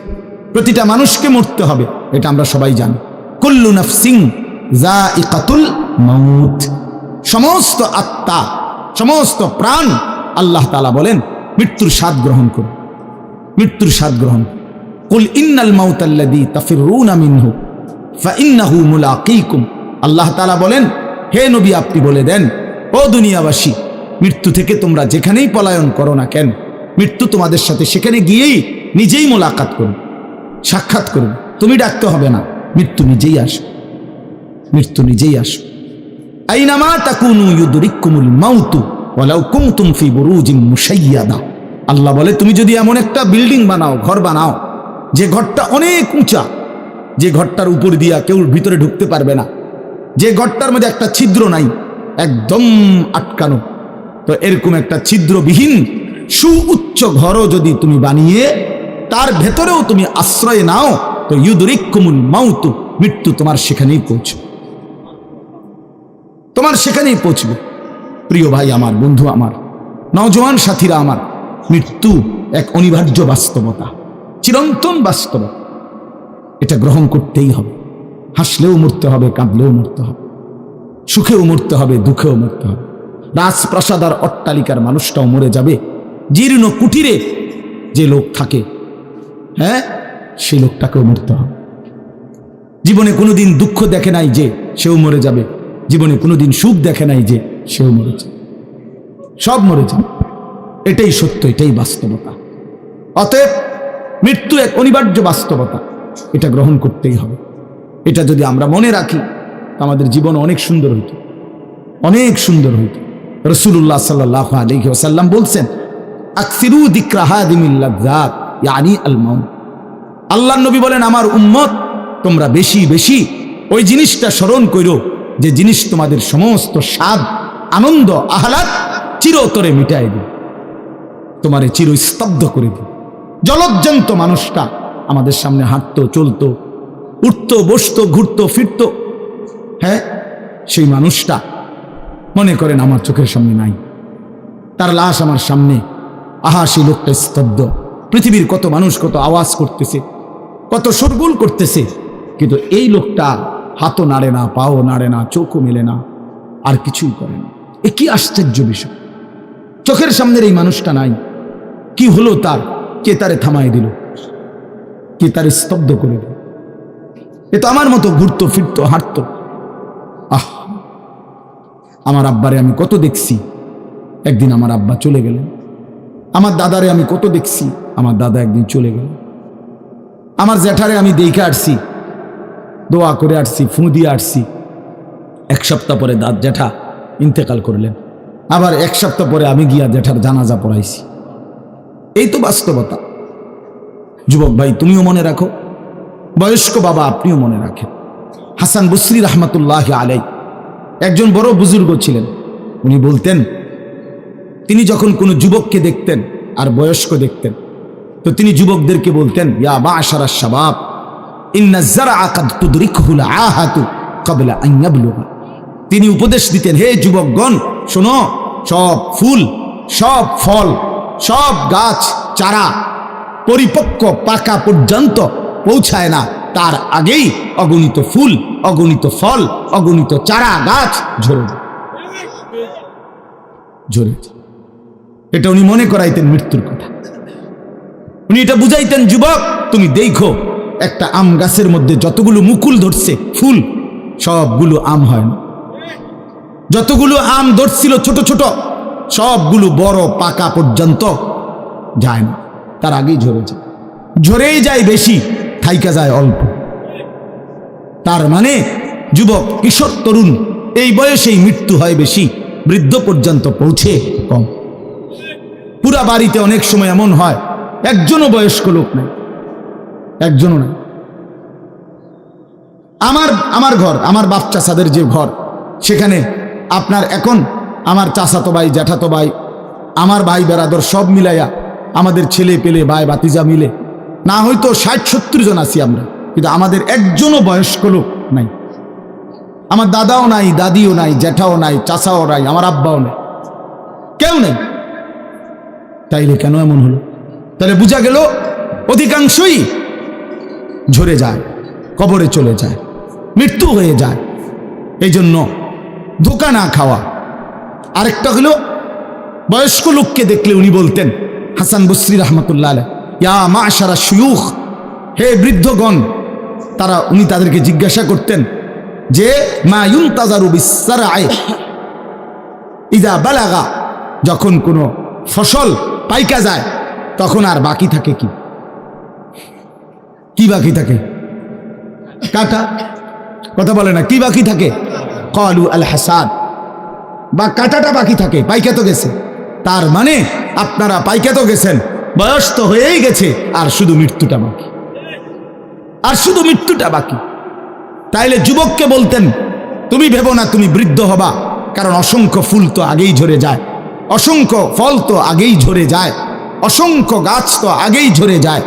প্রতিটা মানুষকে মরতে হবে, এটা আমরা সবাই জানি। কুল্লু নাফসিন যায়িকাতুল মাউত, সমস্ত আত্মা, সমস্ত প্রাণ, আল্লাহ তাআলা বলেন মৃত্যুর স্বাদ গ্রহণ করুন, মৃত্যুর স্বাদ গ্রহণ। কুল ইন্নাল মাউতাল্লাযী তাফিরুনা মিনহু ফাইন্নাহু মুলাকীকুম, আল্লাহ তাআলা বলেন হে নবী আপনি বলে দেন, ও দুনিয়াবাসী, মৃত্যু থেকে তোমরা যেখানেই পলায়ন করো না কেন, মৃত্যু তোমাদের সাথে সেখানে গিয়েই নিজেই মোলাকাত করুন, সাক্ষাৎ করুন। তুমি ডাকতে হবে না, মৃত্যু নিজেই আসে, মৃত্যু নিজেই আসে। আইনামা তাকুনু ইউদরিকুমুল মাউতু ওয়ালাউ কুনতুম ফি বুরুজিন মুশাইয়াদা, আল্লাহ বলে তুমি যদি এমন একটা বিল্ডিং বানাও, ঘর বানাও, যে ঘরটা অনেক উঁচা, যে ঘরটার উপর দিয়া কেউ ভিতরে ঢুকতে পারবে না, যে ঘরটার মধ্যে একটা ছিদ্র নাই, একদম আটকানো, তো এরকম একটা ছিদ্রবিহীন সুউচ্চ ঘরও যদি তুমি বানিয়ে তার ভেতরেও তুমি আশ্রয় নাও, তো ইউদরিকুমুল মাউতু, মৃত্যু তোমার সেখানেই পৌঁছবে, তোমার সেখানেই পৌঁছবে। প্রিয় ভাই আমার, বন্ধু আমার, নওজোয়ান সাথীরা আমার, মৃত্যু এক অনিবার্য বাস্তবতা, চিরন্তন বাস্তবতা, এটা গ্রহণ করতেই হবে। হাসলেও মরতে হবে, কাঁদলেও মরতে হবে, সুখেও মরতে হবে, দুঃখেও মরতে হবে। রাজপ্রাসাদ আর অট্টালিকার মানুষটাও মরে যাবে, জীর্ণ কুটিরে যে লোক থাকে, হ্যাঁ, সেই লোকটাকেও মরতে হবে। জীবনে কোনোদিন দুঃখ দেখে নাই যে, সেও মরে যাবে। জীবনে কোনোদিন সুখ দেখে নাই যে, সেও মরে যাবে। সব মরে যাবে, এটাই সত্য, এটাই বাস্তবতা। অতএব মৃত্যু এক অনিবার্য বাস্তবতা, এটা গ্রহণ করতেই হবে, এটা যদি আমরা মনে রাখি আমাদের জীবন অনেক সুন্দর হইত, অনেক সুন্দর হইত। রাসূলুল্লাহ সাল্লাল্লাহু আলাইহি ওয়াসাল্লাম বলছেন, আকসিরু যিকরা হাদিমিল লাযযাত ইয়ানি আল মাউত। আল্লাহর নবী বলেন, আমার উম্মত তোমরা বেশি বেশি ওই জিনিসটা স্মরণ করো যে জিনিস তোমাদের সমস্ত স্বাদ, আনন্দ, আহ্লাদ চিরতরে মিটাই দিবে, তোমারে চিরস্তব্ধ করে দিবে। জলজ্জন্ত মানুষটা আমাদের সামনে হাঁটতো, চলতো, উঠতো, বসতো, ঘুরতো, ফিরতো, হ্যাঁ, সেই মানুষটা মনে করেন আমার চোখের সামনে নাই, তার লাশ আমার সামনে। আহা, সেই লোকটা স্তব্ধ। পৃথিবীর কত মানুষ কত আওয়াজ করতেছে, কত শোরগোল করতেছে, কিন্তু এই লোকটা হাতও নাড়ে না, পাও নাড়ে না, চোখও মেলে না, আর কিছুই করে না। এ কি আশ্চর্য বিষয়! চোখের সামনের এই মানুষটা নাই, কি হলো তার? কে তারে থামাই দিল? কে তারে স্তব্ধ করে দিল? এ তো আমার মতো ঘুরতো, ফিরতো, হাঁটতো। আহ, আমার আব্বারে আমি কত দেখছি, একদিন আমার আব্বা চলে গেলেন। আমার দাদারে আমি কত দেখছি, আমার দাদা একদিন চলে গেলেন। আমার জ্যাঠারে আমি দেখে আসছি, দোয়া করে আসছি, ফু দিয়ে আসছি। এক সপ্তাহ পরে জ্যাঠা ইন্তেকাল করলেন, আবার এক সপ্তাহ পরে আমি গিয়া জ্যাঠার জানাজা পড়াইছি। এই তো বাস্তবতা। যুবক ভাই, তুমিও মনে রাখো, বয়স্ক বাবা আপনিও মনে রাখেন। হাসান বসরি রহমতুল্লাহ আলাই একজন বড় বুজুর্গ ছিলেন। উনি বলতেন, তিনি যখন কোনো যুবককে দেখতেন আর বয়স্ক দেখতেন, তো তিনি যুবকদেরকে বলতেন, ইয়া মা'শারাশ শাবাব ইন্না যারআ কাদ তুদরিকুহুল আহাতু ক্বাবলা আন ইয়াবলুগা। তিনি উপদেশ দিতেন, হে যুবকগণ শোনো, সব ফুল, সব ফল, সব গাছ চারা পরিপক্ক পাকা পর্যন্ত পৌঁছায় না, তার আগেই অগণিত ফুল, অগণিত ফল, অগণিত চারা গাছ ঝরে ঝরে। এটা উনি মনে করাইতেন মৃত্যুর কথা। উনি এটা বুঝাইতেন, যুবক তুমি দেখো, একটা আম গাছের মধ্যে যতগুলো মুকুল ধরছে ফুল, সবগুলো আম হয় না। যতগুলো আম ধরছিল ছোট ছোট, সবগুলো বড় পাকা পর্যন্ত যায় না, তার আগেই ঝরে যায়। ঝরেই যায় বেশি, থাইকা যায় অল্প। তার মানে যুবক, কিশোর, তরুণ এই বয়সেই মৃত্যু হয় বেশি, বৃদ্ধ পর্যন্ত পৌঁছে কম। পুরা বাড়িতে অনেক সময় এমন হয় একজনও বয়স্ক লোক নাই, একজনও নাই। আমার ঘর, আমার বাপ চাচাদের যে ঘর, সেখানে আপনার এখন আমার চাচাতো ভাই, জ্যাঠাতো ভাই, আমার ভাই বেরাদর সব মিলাইয়া আমাদের ছেলে পেলে ভাই বাতিজা মিলে না হয়তো 60-70 জন আছি আমরা, কিন্তু আমাদের একজনও বয়স্ক লোক নাই। আমার দাদাও নাই, দাদিও নাই, জ্যাঠাও নাই, চাচাও নাই, আমার আব্বাও নাই, কেউ নেই। তাইলে কেন এমন হলো? তাহলে বোঝা গেল অধিকাংশই ঝরে যায়, কবরে চলে যায়, মৃত্যু হয়ে যায়। এই জন্য ধোঁকা না খাওয়া। আরেকটা হলো, বয়স্ক লোককে দেখলে উনি বলতেন, হাসান বসরি রহমতুল্লাহ আলাইহি, ইয়া মা'শারা শুয়ুখ, হে বৃদ্ধগণ। উনি তাদেরকে জিজ্ঞাসা করতেন যে, মা ইউনতাজারু বিসসারআ ইযা বালাগা, যখন কোনো ফসল পাইকা যায় তখন আর বাকি থাকে কি? কি বাকি থাকে? কাটা। কথা বলে না, কি বাকি থাকে? ক্বালু আল হাসাদ, বা কাটাটা বাকি থাকে, পাইকা তো গেছে। তার মানে আপনারা পাইকা তো গেছেন, বয়স তো হয়েই গেছে, আর শুধু মৃত্যুটা বাকি, আর শুধু মৃত্যুটা বাকি। তাইলে যুবককে বলতেন, তুমি ভেবো না তুমি বৃদ্ধ হবা, কারণ অসংখ্য ফুল তো আগেই ঝরে যায়, অসংখ্য ফল তো আগেই ঝরে যায়, অসংখ্য গাছ তো আগেই ঝরে যায়।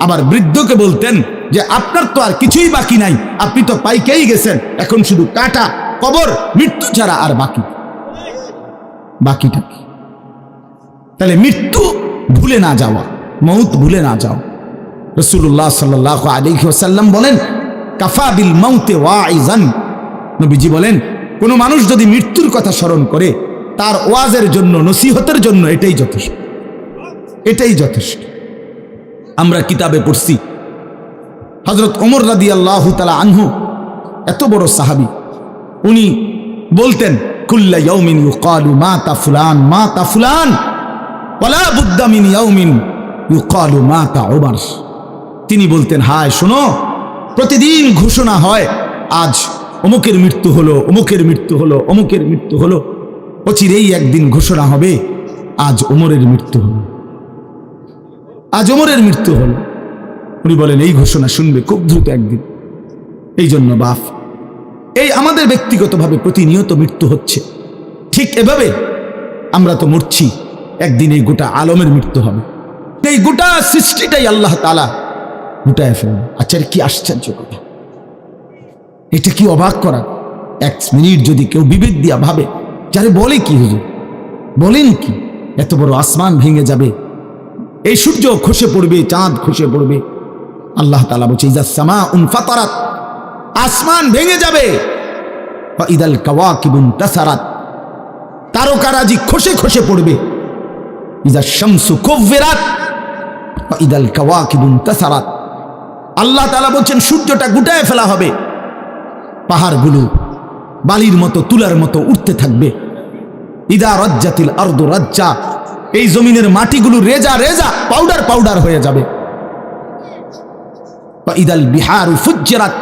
আবার বৃদ্ধকে বলতেন যে আপনার তো আর কিছুই বাকি নাই, আপনি তো পাইকেই গেছেন, এখন শুধু কাটা, কবর, মৃত্যু ছাড়া আর বাকিটা কি? তাহলে মৃত্যু ভুলে না যাওয়া, মউত ভুলে না যাও। রাসূলুল্লাহ সাল্লাল্লাহু আলাইহি ওয়াসাল্লাম বলেন, কাফা বিল মাউতে ওয়াইজান। নবীজি বলেন, কোনো মানুষ যদি মৃত্যুর কথা স্মরণ করে, তার ওয়াজের জন্য, নসিহতের জন্য এটাই যথেষ্ট, এটাই যথেষ্ট। আমরা কিতাবে পড়ছি, হযরত ওমর রাদিয়াল্লাহু তাআলা আনহু, এত বড় সাহাবী, উনি বলতেন, কুল্লা ইয়াউমিন ইউকালু মাতা ফুলান মাতা ফুলান ওয়ালা বুদ্দা মিন ইয়াউমিন ইউকালু মাতা উমর। তিনি বলতেন, হায় শোনো, প্রতিদিন ঘোষণা হয় আজ অমুকের মৃত্যু হলো, অমুকের মৃত্যু হলো, অমুকের মৃত্যু হলো, অচিরেই একদিন ঘোষণা হবে আজ ওমরের মৃত্যু হলো, আজ ওমরের মৃত্যু হলো। উনি বলেন এই ঘোষণা শুনবে খুব দ্রুত একদিন। এই জন্য বাপ, এই আমাদের ব্যক্তিগতভাবে প্রতিনিয়ত মৃত্যু হচ্ছে, ঠিক এভাবে আমরা তো মরছি, একদিন এই গোটা আলমের মৃত্যু হবে, এই গোটা সৃষ্টিটাই আল্লাহ তাআলা গুটায় ফেলবে। আচ্ছা, কি আশ্চর্য কথা, এটা কি অবাক করা। এক মিনিট যদি কেউ বিবেক দিয়া ভাবে, যারে বলে কি হুজুর, বলেন কি, এত বড় আসমান ভেঙে যাবে, এই সূর্য খসে পড়বে, চাঁদ খসে পড়বে। আল্লাহ তাআলা বলছে ইজা সামাউন ফাতারাত, আসমান ভেঙে যাবে, ওয়া ইদাল কাওয়াকিবুন তাসারাত, তারকারাজি খসে খসে পড়বে, ইজা শামসু কুব্বিরাত ওয়া ইদাল কাওয়াকিবুন তাসারাত। আল্লাহ তাআলা বলছেন সূর্যটা গুটায় ফেলা হবে, পাহাড়গুলো বালির মতো তুলার মতো উঠতে থাকবে। ইদা রাজ্জাতিল আরদু রাজ্জা, এই জমিনের মাটিগুলো রেজা রেজা পাউডার পাউডার হয়ে যাবে। ওয়া ইদাল বিহারু ফুজ্জিরাত,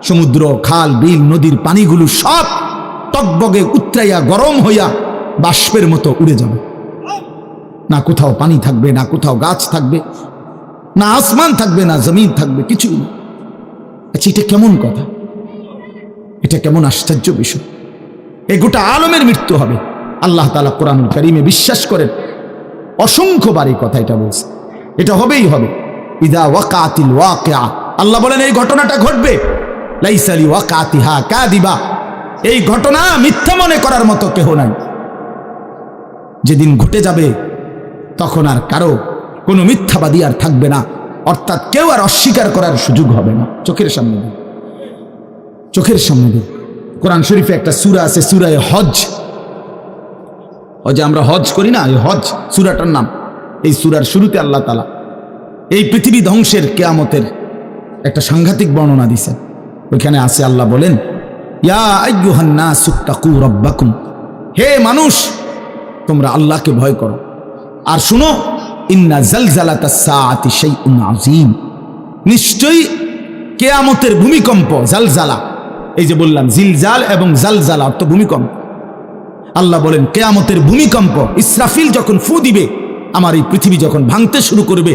সমুদ্র খাল বিল নদীর পানিগুলো সব টকবগে উতরাইয়া গরম হইয়া বাষ্পের মতো উড়ে যাবে। না কোথাও পানি থাকবে, না কোথাও গাছ থাকবে, না আসমান থাকবে, না জমিন থাকবে, কিছুই না। আচ্ছা, এটা কেমন কথা, এটা কেমন আশ্চর্য বিষয়। এই গোটা আলমের মৃত্যু হবে। আল্লাহ তাআলা কোরআনুল কারীমে বিশ্বাস করেন, অসংখ্যবার এই কথা এটা বলছে, এটা হবেই হবে। ইদা ওয়াকাতিল ওয়াকিআ, আল্লাহ বলেন এই ঘটনাটা ঘটবে। লাইসা লিওয়াকাতিহা কাযিবা, এই ঘটনা মিথ্যা মনে করার মতো কেহ নাই। যেদিন ঘটে যাবে তখন আর কারো কোনো মিথ্যাবাদী আর থাকবে না, অর্থাৎ কেউ আর অস্বীকার করার সুযোগ হবে না। চোখের সামনে দিন, চোখের সামনে দিন। কোরআন শরীফে একটা সূরা আছে, সূরা হজ। ওই যে আমরা হজ করি না, এই হজ সূরাটার নাম। এই সূরার শুরুতে আল্লাহ তাআলা এই পৃথিবী ধ্বংসের কিয়ামতের একটা সাংঘাতিক বর্ণনা দিয়েছেন। ওইখানে আছে আল্লাহ বলেন, ইয়া আইয়ুহান নাসু তাকু রাব্বাকুম, হে মানুষ তোমরা আল্লাহকে ভয় করো। আর শুনো, ইন্না জালজালাতাস সাআতি শাইউন আযীম, নিশ্চয়ই কিয়ামতের ভূমিকম্প, জালজালা, এই যে বললাম জিলজাল এবং জালজালা অর্থ ভূমিকম্প। আল্লাহ বলেন কিয়ামতের ভূমিকম্প, ইসরাফিল যখন ফু দিবে, আমার এই পৃথিবী যখন ভাঙতে শুরু করবে,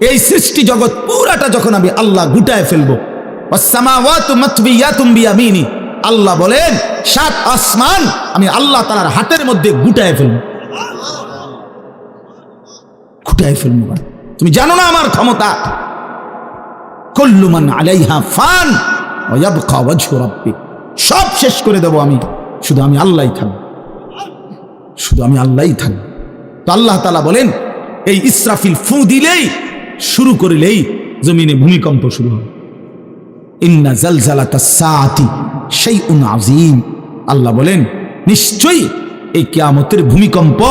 এই সৃষ্টি জগৎ পুরাটা যখন আমি আল্লাহ গুটায় ফেলবো, ওয়াসসামাওয়াতু মাতবিয়াতুম বিয়ামিনি, আল্লাহ বলেন 7 আসমান আমি আল্লাহ তাআলার হাতের মধ্যে গুটায় ফেলবো, গুটায় ফেলবো। তুমি জানো না আমার ক্ষমতা। কুল্লু মান আলাইহা ফান ওয়া ইয়াবকা ওয়াজহু রাব্বিক, সব শেষ করে দেব আমি, শুধু আমি আল্লাহই থাকব, শুধু আমি আল্লাহই থাকব। তো আল্লাহ তাআলা বলেন এই ইসরাফিল ফু দিলেই, শুরু করলেই জমিনে ভূমিকম্প শুরু হবে। ইন্না জালজালাতাস সাআতি শাইউন আযীম, আল্লাহ বলেন নিশ্চয়ই এই কিয়ামতের ভূমিকম্প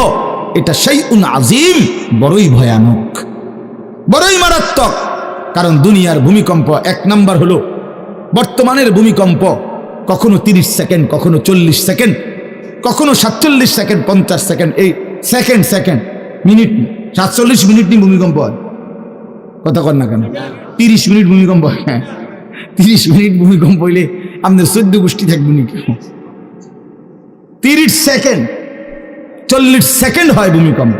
এটা শাইউন আযীম, বড়ই ভয়ানক, বড়ই মারাত্মক। কারণ দুনিয়ার ভূমিকম্প এক নাম্বার হলো বর্তমানের ভূমিকম্প, কখনো 30 সেকেন্ড, কখনো 40 সেকেন্ড, কখনো 47 সেকেন্ড, 50 সেকেন্ড, এই সেকেন্ড সেকেন্ড মিনিট, 47 মিনিট নিয়ে ভূমিকম্প হয়। কথা কর না কেন, 30 মিনিট ভূমিকম্প হয়। হ্যাঁ, 30 মিনিট ভূমিকম্প হইলে আমাদের 14 গোষ্ঠী থাকবে নি। 30 সেকেন্ড 40 সেকেন্ড হয় ভূমিকম্প।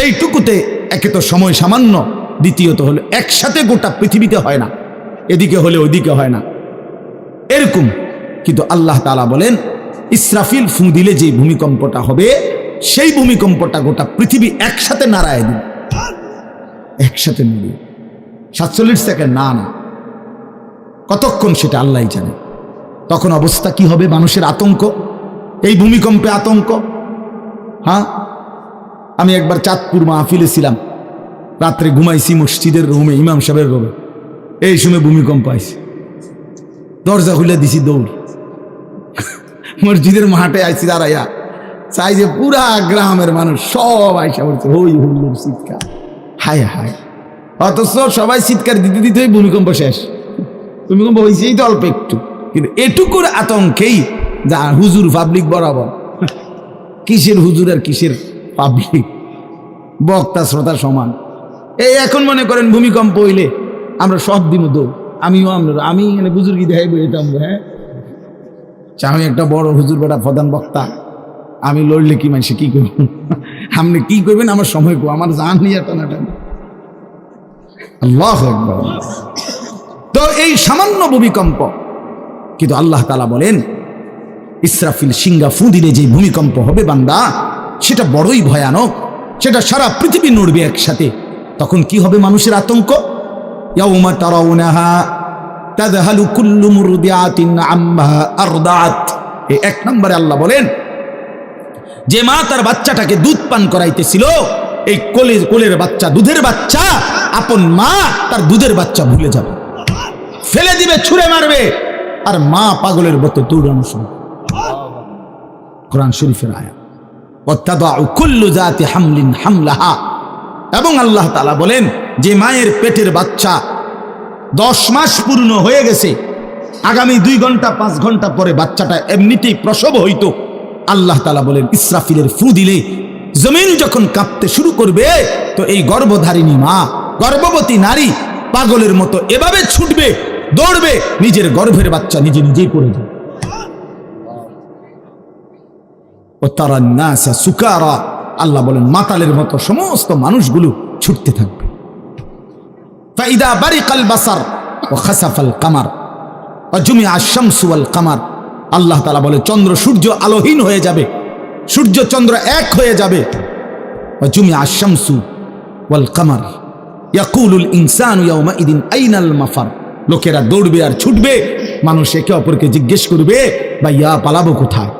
এইটুকুতে একে তো সময় সামান্য, দ্বিতীয়ত হলো একসাথে গোটা পৃথিবীতে হয় না, এদিকে হলে ওইদিকে হয় না, এরকম। কিন্তু আল্লাহ তাআলা বলেন ইসরাফিল ফু দিলে যে ভূমিকম্পটা হবে, সেই ভূমিকম্পটা গোটা পৃথিবী একসাথে নাড়ায় দিবে, একসাথে মিলিয়ে। 47 সেকেন্ড না, কতক্ষণ সেটা আল্লাহই জানে। তখন অবস্থা কি হবে, মানুষের আতঙ্ক, এই ভূমিকম্পে আতঙ্ক। হ্যাঁ, আমি একবার চাঁদপুর মাহফিলে ছিলাম, রাত্রে ঘুমাইছি মসজিদের রুমে, ইমাম সাহেবের রুমে, এই সময় ভূমিকম্প আইছে, দরজা খুলে দিছি দৌড়, মসজিদের মাঠে আইছি দাঁড়াইয়া, চাই যে পুরা গ্রামের মানুষ সব আইসা পড়ছে, হই হুল্লোড় চিৎকার, হায় হায়। অথচ সবাই চিৎকার দিতে দিতে ভূমিকম্প শেষ। ভূমিকম্প হয়েছেই তো অল্প একটু, কিন্তু এটুকুর আতঙ্কেই যা হুজুর পাবলিক বরাবর, কিসের হুজুর আর কিসের পাবলিক, বক্তা শ্রোতা সমান। এই এখন মনে করেন ভূমিকম্প হইলে আমরা সব দিন দৌড়, আমি এখানে বুজুর্গি দেখাই বইতাম, হ্যাঁ আমি একটা বড় হুজুর বেটা প্রধান বক্তা, আমি লড়লে কি মানুষে কি করব, আপনি কি করবেন আমার সময় কো, আমার জান নিয়ে টানাটানি। আল্লাহু আকবার। তো এই সামান্য ভূমিকম্প, কিন্তু আল্লাহ তাআলা বলেন ইসরাফিল সিংহা ফু দিলে যে ভূমিকম্প হবে বান্দা, সেটা বড়ই ভয়ানক, সেটা সারা পৃথিবী নড়বে একসাথে। তখন কি হবে মানুষের আতঙ্ক? ইয়াউমা তারাউনাহা তাযহালু কুল্লু মুরদিআতিন আম্মা আরদাআত। এই এক নম্বরে আল্লাহ বলেন যে মা তার বাচ্চাটাকে দুধ পান করাইতেছিল, এই কোলের বাচ্চা, দুধের বাচ্চা, আপন মা তার দুধের বাচ্চা ভুলে যাবে, ফেলে দিবে, ছুঁড়ে মারবে, আর মা পাগলের মতো দৌড়ানো শুরু। কোরআন শরীফের আয়াত। ওয়াতাদাউ কুল্লু যাতি হামলিন হামলাহা। এবং আল্লাহ তাআলা বলেন যে মায়ের পেটের বাচ্চা 10 মাস পূর্ণ হয়ে গেছে, আগামী 2 ঘন্টা 5 ঘন্টা পরে বাচ্চাটা এমনিতেই প্রসব হইতো, আল্লাহ তাআলা বলেন ইসরাফিলের ফু দিলে জমিন যখন কাঁপতে শুরু করবে, তো এই গর্ভধারিণী মা, গর্ভবতী নারী পাগলের মতো এভাবে ছুটবে, দৌড়বে, নিজের গর্ভের বাচ্চা নিজে নিজেই পড়ে যাবে। ও তারা নাসা সুকারা, আল্লাহ বলেন মাতালের মতো সমস্ত মানুষগুলো ছুটতে থাকবে। ফাইদা বারিকাল বাসার ওয়া খাসাফাল কামার ওয়া জুমিআ আশ-শামসু ওয়াল কামার। আল্লাহ তাআলা বলে চন্দ্র সূর্য আলোহীন হয়ে যাবে, সূর্য চন্দ্র এক হয়ে যাবে। ওয়া জুমিআ আশ-শামসু ওয়াল কামার ইয়াকুলুল ইনসানু ইয়াউমাইদিন আইনাল মাফার। লোকেরা দৌড়বে আর ছুটবে, মানুষ একে অপরকে জিজ্ঞেস করবে ভাইয়া পালাবো কোথায়,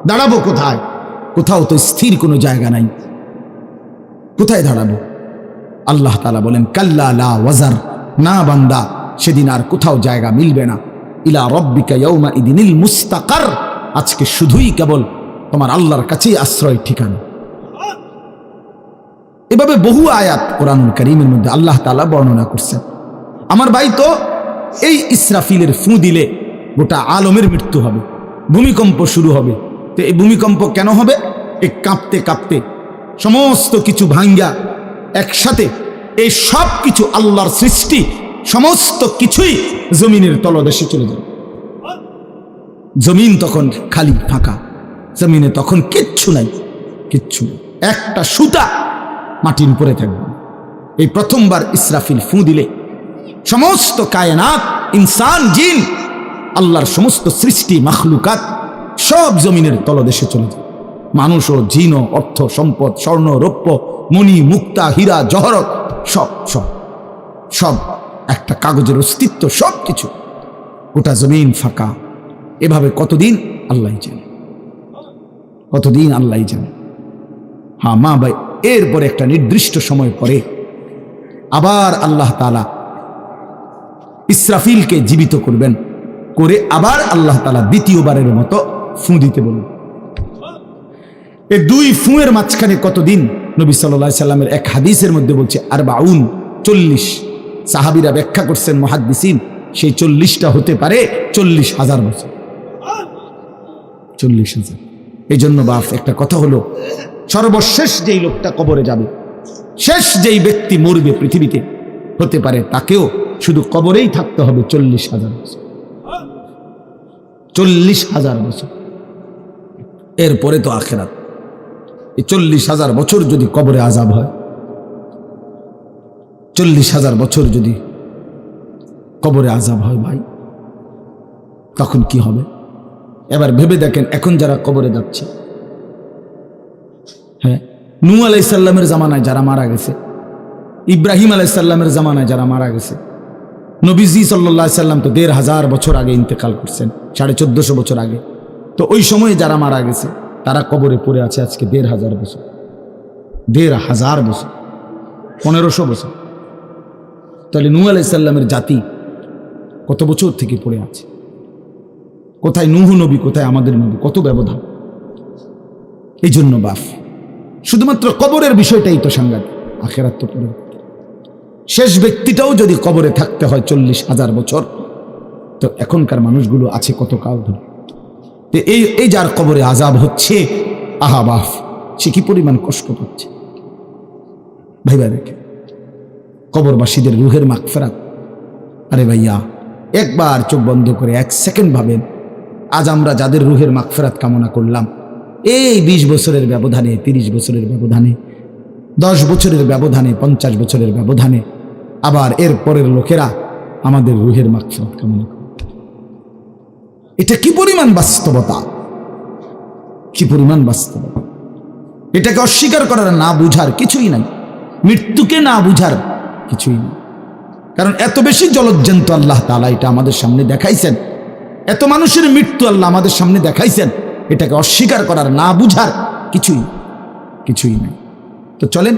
দাঁড়াবো কোথায়? কোথাও তো স্থির কোনো জায়গা নাই, কোথায় দাঁড়াবো? আল্লাহ তাআলা বলেন কাল্লা লা ওয়াজার, না বান্দা, সেদিন আর কোথাও জায়গা মিলবে না। ইলা রাব্বিকা ইয়াউমাইদিনিল মুস্তাকার, আজকে শুধুই কেবল তোমার আল্লাহর কাছেই আশ্রয় ঠিকানা। এভাবে বহু আয়াত কোরআনুল কারীমের মধ্যে আল্লাহ তাআলা বর্ণনা করছেন। আমার ভাই, তো এই ইসরাফিলের ফু দিলে গোটা আলমের মৃত্যু হবে, ভূমিকম্প শুরু হবে। তো এই ভূমিকম্প কেন হবে? এই কাঁপতে কাঁপতে সমস্ত কিছু ভাঙ্গা একসাথে, এই সব কিছু আল্লাহর সৃষ্টি, সমস্ত কিছুই জমিনের তলদেশে চলে যাবে। জমিন তখন খালি ফাঁকা, জমিনে তখন কিচ্ছু নাই, কিচ্ছু নেই, একটা সুতা মাটির উপরে থাকবে। এই প্রথমবার ইসরাফিল ফু দিলে সমস্ত কায়নাত, ইনসান, জিন, আল্লাহর সমস্ত সৃষ্টি, মাখলুকাত সব জমিনের তলদেশে চলে যায়। মানুষ ও জিন ও অর্থ সম্পদ, স্বর্ণ রৌপ্য, মণি মুক্তা, হীরা জহরত, সব সব সব একটা কাগজের অস্তিত্ব, সব কিছু, গোটা জমিন ফাঁকা। এভাবে কতদিন আল্লাহ জানে, কতদিন আল্লাহ জানে। হ্যাঁ মা ভাই, এরপরে একটা নির্দিষ্ট সময় পরে আবার আল্লাহ তাআলা ইসরাফিলকে জীবিত করবেন, করে আবার আল্লাহ তাআলা দ্বিতীয়বারের মতো ফু দিতে বলবেন। এই 2 ফুঁয়ের মাঝখানে কতদিন? নবী সাল্লাল্লাহু আলাইহি সাল্লামের এক হাদিসের মধ্যে বলছে 40। সাহাবীরা ব্যাখ্যা করছেন, মুহাদ্দিসিন, সেই 40টা হতে পারে 40,000 বছর। 40,000। এই জন্য বাপ একটা কথা হলো, সর্বশেষ যেই লোকটা কবরে যাবে, শেষ যেই ব্যক্তি মরবে পৃথিবীতে, হতে পারে তাকেও শুধু কবরেই থাকতে হবে 40,000 বছর। 40,000 বছর, এরপরে তো আখিরাত। এই 40,000 বছর যদি কবরে আযাব হয়, 40,000 বছর যদি কবরে আযাব হয় ভাই, তখন কি হবে? এবার ভেবে দেখেন, এখন যারা কবরে যাচ্ছে, হ্যাঁ, নূহ আলাইহিস সালামের জামানায় যারা মারা গেছে, ইব্রাহিম আলাইহিস সালামের জামানায় যারা মারা গেছে, নবীজি সাল্লাল্লাহু আলাইহি সাল্লাম তো 1,500 বছর আগে ইন্তেকাল করছেন, 1450 বছর আগে। তো ওই সময়ে যারা মারা গেছে তারা কবরে পড়ে আছে আজকে 1,500 বছর, 1,500 বছর, 1500 বছর। তাহলে নূহ আলাইহিস সালামের জাতি কত বছর থেকে পড়ে আছে? কোথায় নূহ নবী, কোথায় আমাদের নবী? কত ব্যবধান! এই জন্য বাপ, শুধুমাত্র কবরের বিষয়টাই তো সাংঘাতিক, আখিরাত তো পড়ে। শেষ ব্যক্তিটাও যদি কবরে থাকতে হয় 40,000 বছর, তো এখনকার মানুষগুলো আছে কত কাল ধরে। এই যার কবরে আযাব হচ্ছে, আহা বাপ, সে কি পরিমাণ কষ্ট পাচ্ছে ভাইবা। দেখে কবরবাসীদের রুহের মাগফিরাত আরে ভাইয়া, একবার চোখ বন্ধ করে 1 সেকেন্ড ভাবেন, আজ আমরা যাদের রুহের মাগফিরাত কামনা করলাম, এই 20 বছরের ব্যবধানে, 30 বছরের ব্যবধানে, 10 বছরের ব্যবধানে, 50 বছরের ব্যবধানে আবার এর পরের লোকেরা আমাদের রুহের মাগফিরাত কামনা করে। এটা কি পরিমাণ বাস্তবতা, কি পরিমাণ বাস্তবতা! এটাকে অস্বীকার করার, না বুঝার কিছুই নাই, মৃত্যুকে না বুঝার কিছুই নেই। কারণ এত বেশি জলজ্জান্ত আল্লাহ তাআলা এটা আমাদের সামনে দেখাইছেন, এত মানুষের মৃত্যু আল্লাহ আমাদের সামনে দেখাইছেন, এটাকে অস্বীকার করার, না বুঝার কিছুই নাই। তো চলেন,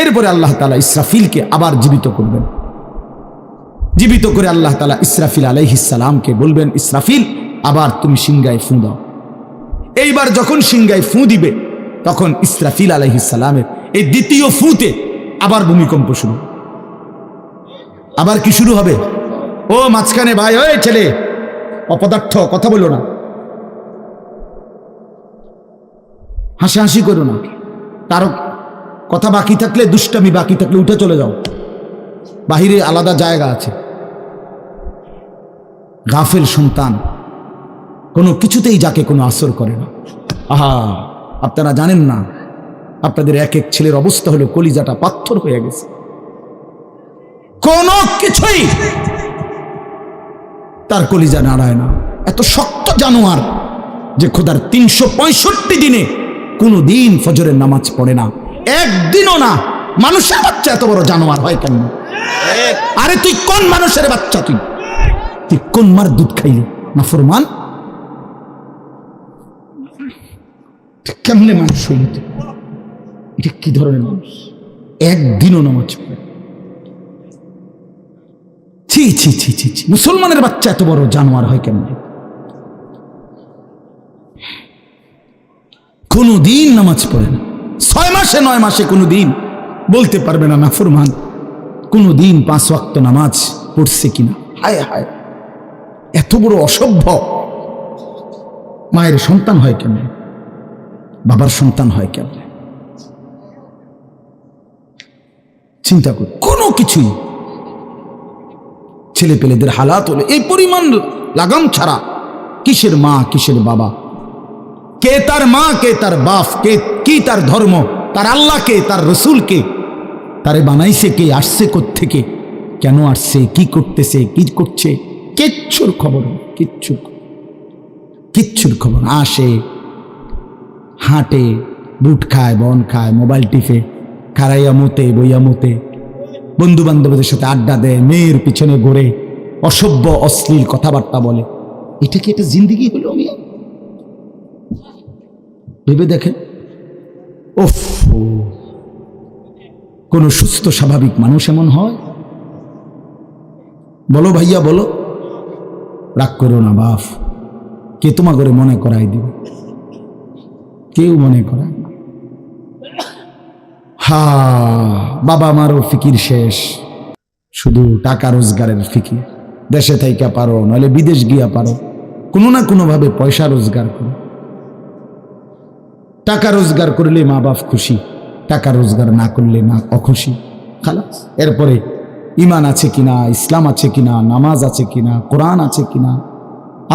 এরপরে আল্লাহ তাআলা ইসরাফিলকে আবার জীবিত করবেন। জীবিত করে আল্লাহ তাআলা ইসরাফিল আলাইহিস সালামকে বলবেন, ইসরাফিল আবার তুমি সিংহায় ফু দাও। এইবার যখন সিংহায় ফু দিবে, তখন ইসরাফিল আলাইহিস সালামের এই দ্বিতীয় ফুতে আবার ভূমিকম্প শুরু। আবার কি শুরু হবে? ও মাঝখানে ভাই, ওই ছেলে অপদার্থ, কথা বলো না, হাসাহাসি করো না, কারো কথা বাকি থাকলে, দুষ্টামি বাকি থাকলে উঠে চলে যাও, বাহিরে আলাদা জায়গা আছে। গাফেল সন্তান কোনো কিছুতেই যাকে কোনো আসর করে না। আহা, আপনারা জানেন না, আপনাদের এক এক ছেলের অবস্থা হলো কলিজাটা পাথর হয়ে গেছে, কোনো কিছুই তার কলিজা নাড়ায় না। এত শক্ত জানোয়ার যে খোদার 365 দিনে কোনো দিন ফজরের নামাজ পড়ে না, একদিনও না। মানুষের বাচ্চা এত বড় জানোয়ার হয় কেন? আরে তুই কোন মানুষের বাচ্চা? তুই কোন মার দুধ খাইলি? না ফরমান, কেমনে মানুষ হইল? এটা কি ধরনের মানুষ? একদিনও নামাজ পড়ে? ছি ছি ছি ছি ছি! মুসলমানের বাচ্চা এত বড় জানোয়ার হয় কেন? কোনো দিন নামাজ পড়ে না, 6 মাসে 9 মাসে কোনো দিন বলতে পারবে না নাফরমান কোনো দিন 5 ওয়াক্ত নামাজ পড়ছে কিনা। হায় হায়, এত বড় অসভ্য! মায়ের সন্তান হয় কেন? বাবার সন্তান হয় কেন? চিন্তা কর, কোনো কিছুই। ছেলে পেলেদের হালাত হলে এই পরিমাণ লাগাম ছাড়া, কিসের মা কিসের বাবা, কে তার মা কে তার বাপ, কে কি তার ধর্ম, তার আল্লাহকে, তার রসুলকে, তারে বানাইছে কে, আসছে কোত্থেকে, কেন আসছে, কি করতেছে, কি করছে, কিচ্ছুর খবর, কিচ্ছুর খবর। আসে, হাঁটে, বুট খায়, বন খায়, মোবাইল টিপে, খারাইয়া মতে, বইয়া মতে, বন্ধু বান্ধবদের সাথে আড্ডা দেয়, মেয়ের পিছনে ঘুরে, অসভ্য অশ্লীল কথাবার্তা বলে। এটা কি একটা জিন্দিগি হলো? মিয়া ভেবে দেখেন। ওফ, কোন সুস্থ স্বাভাবিক মানুষ এমন হয়? বলো ভাইয়া, বলো। রাগ করো না বাপ, কে তোমার করে মনে করাই দিবে? কেউ মনে করায় না। হা, বাবা মারও ফিকির শেষ, শুধু টাকা রোজগারের ফিকির। দেশে থাইকা পারো, নইলে বিদেশ গিয়া পারো, কোনো না কোনো ভাবে পয়সা রোজগার করো। টাকা রোজগার করলে মা বাপ খুশি, টাকা রোজগার না করলে না অখুশি, খালাস। এরপরে ইমান আছে কিনা, ইসলাম আছে কিনা, নামাজ আছে কিনা, কোরআন আছে কিনা,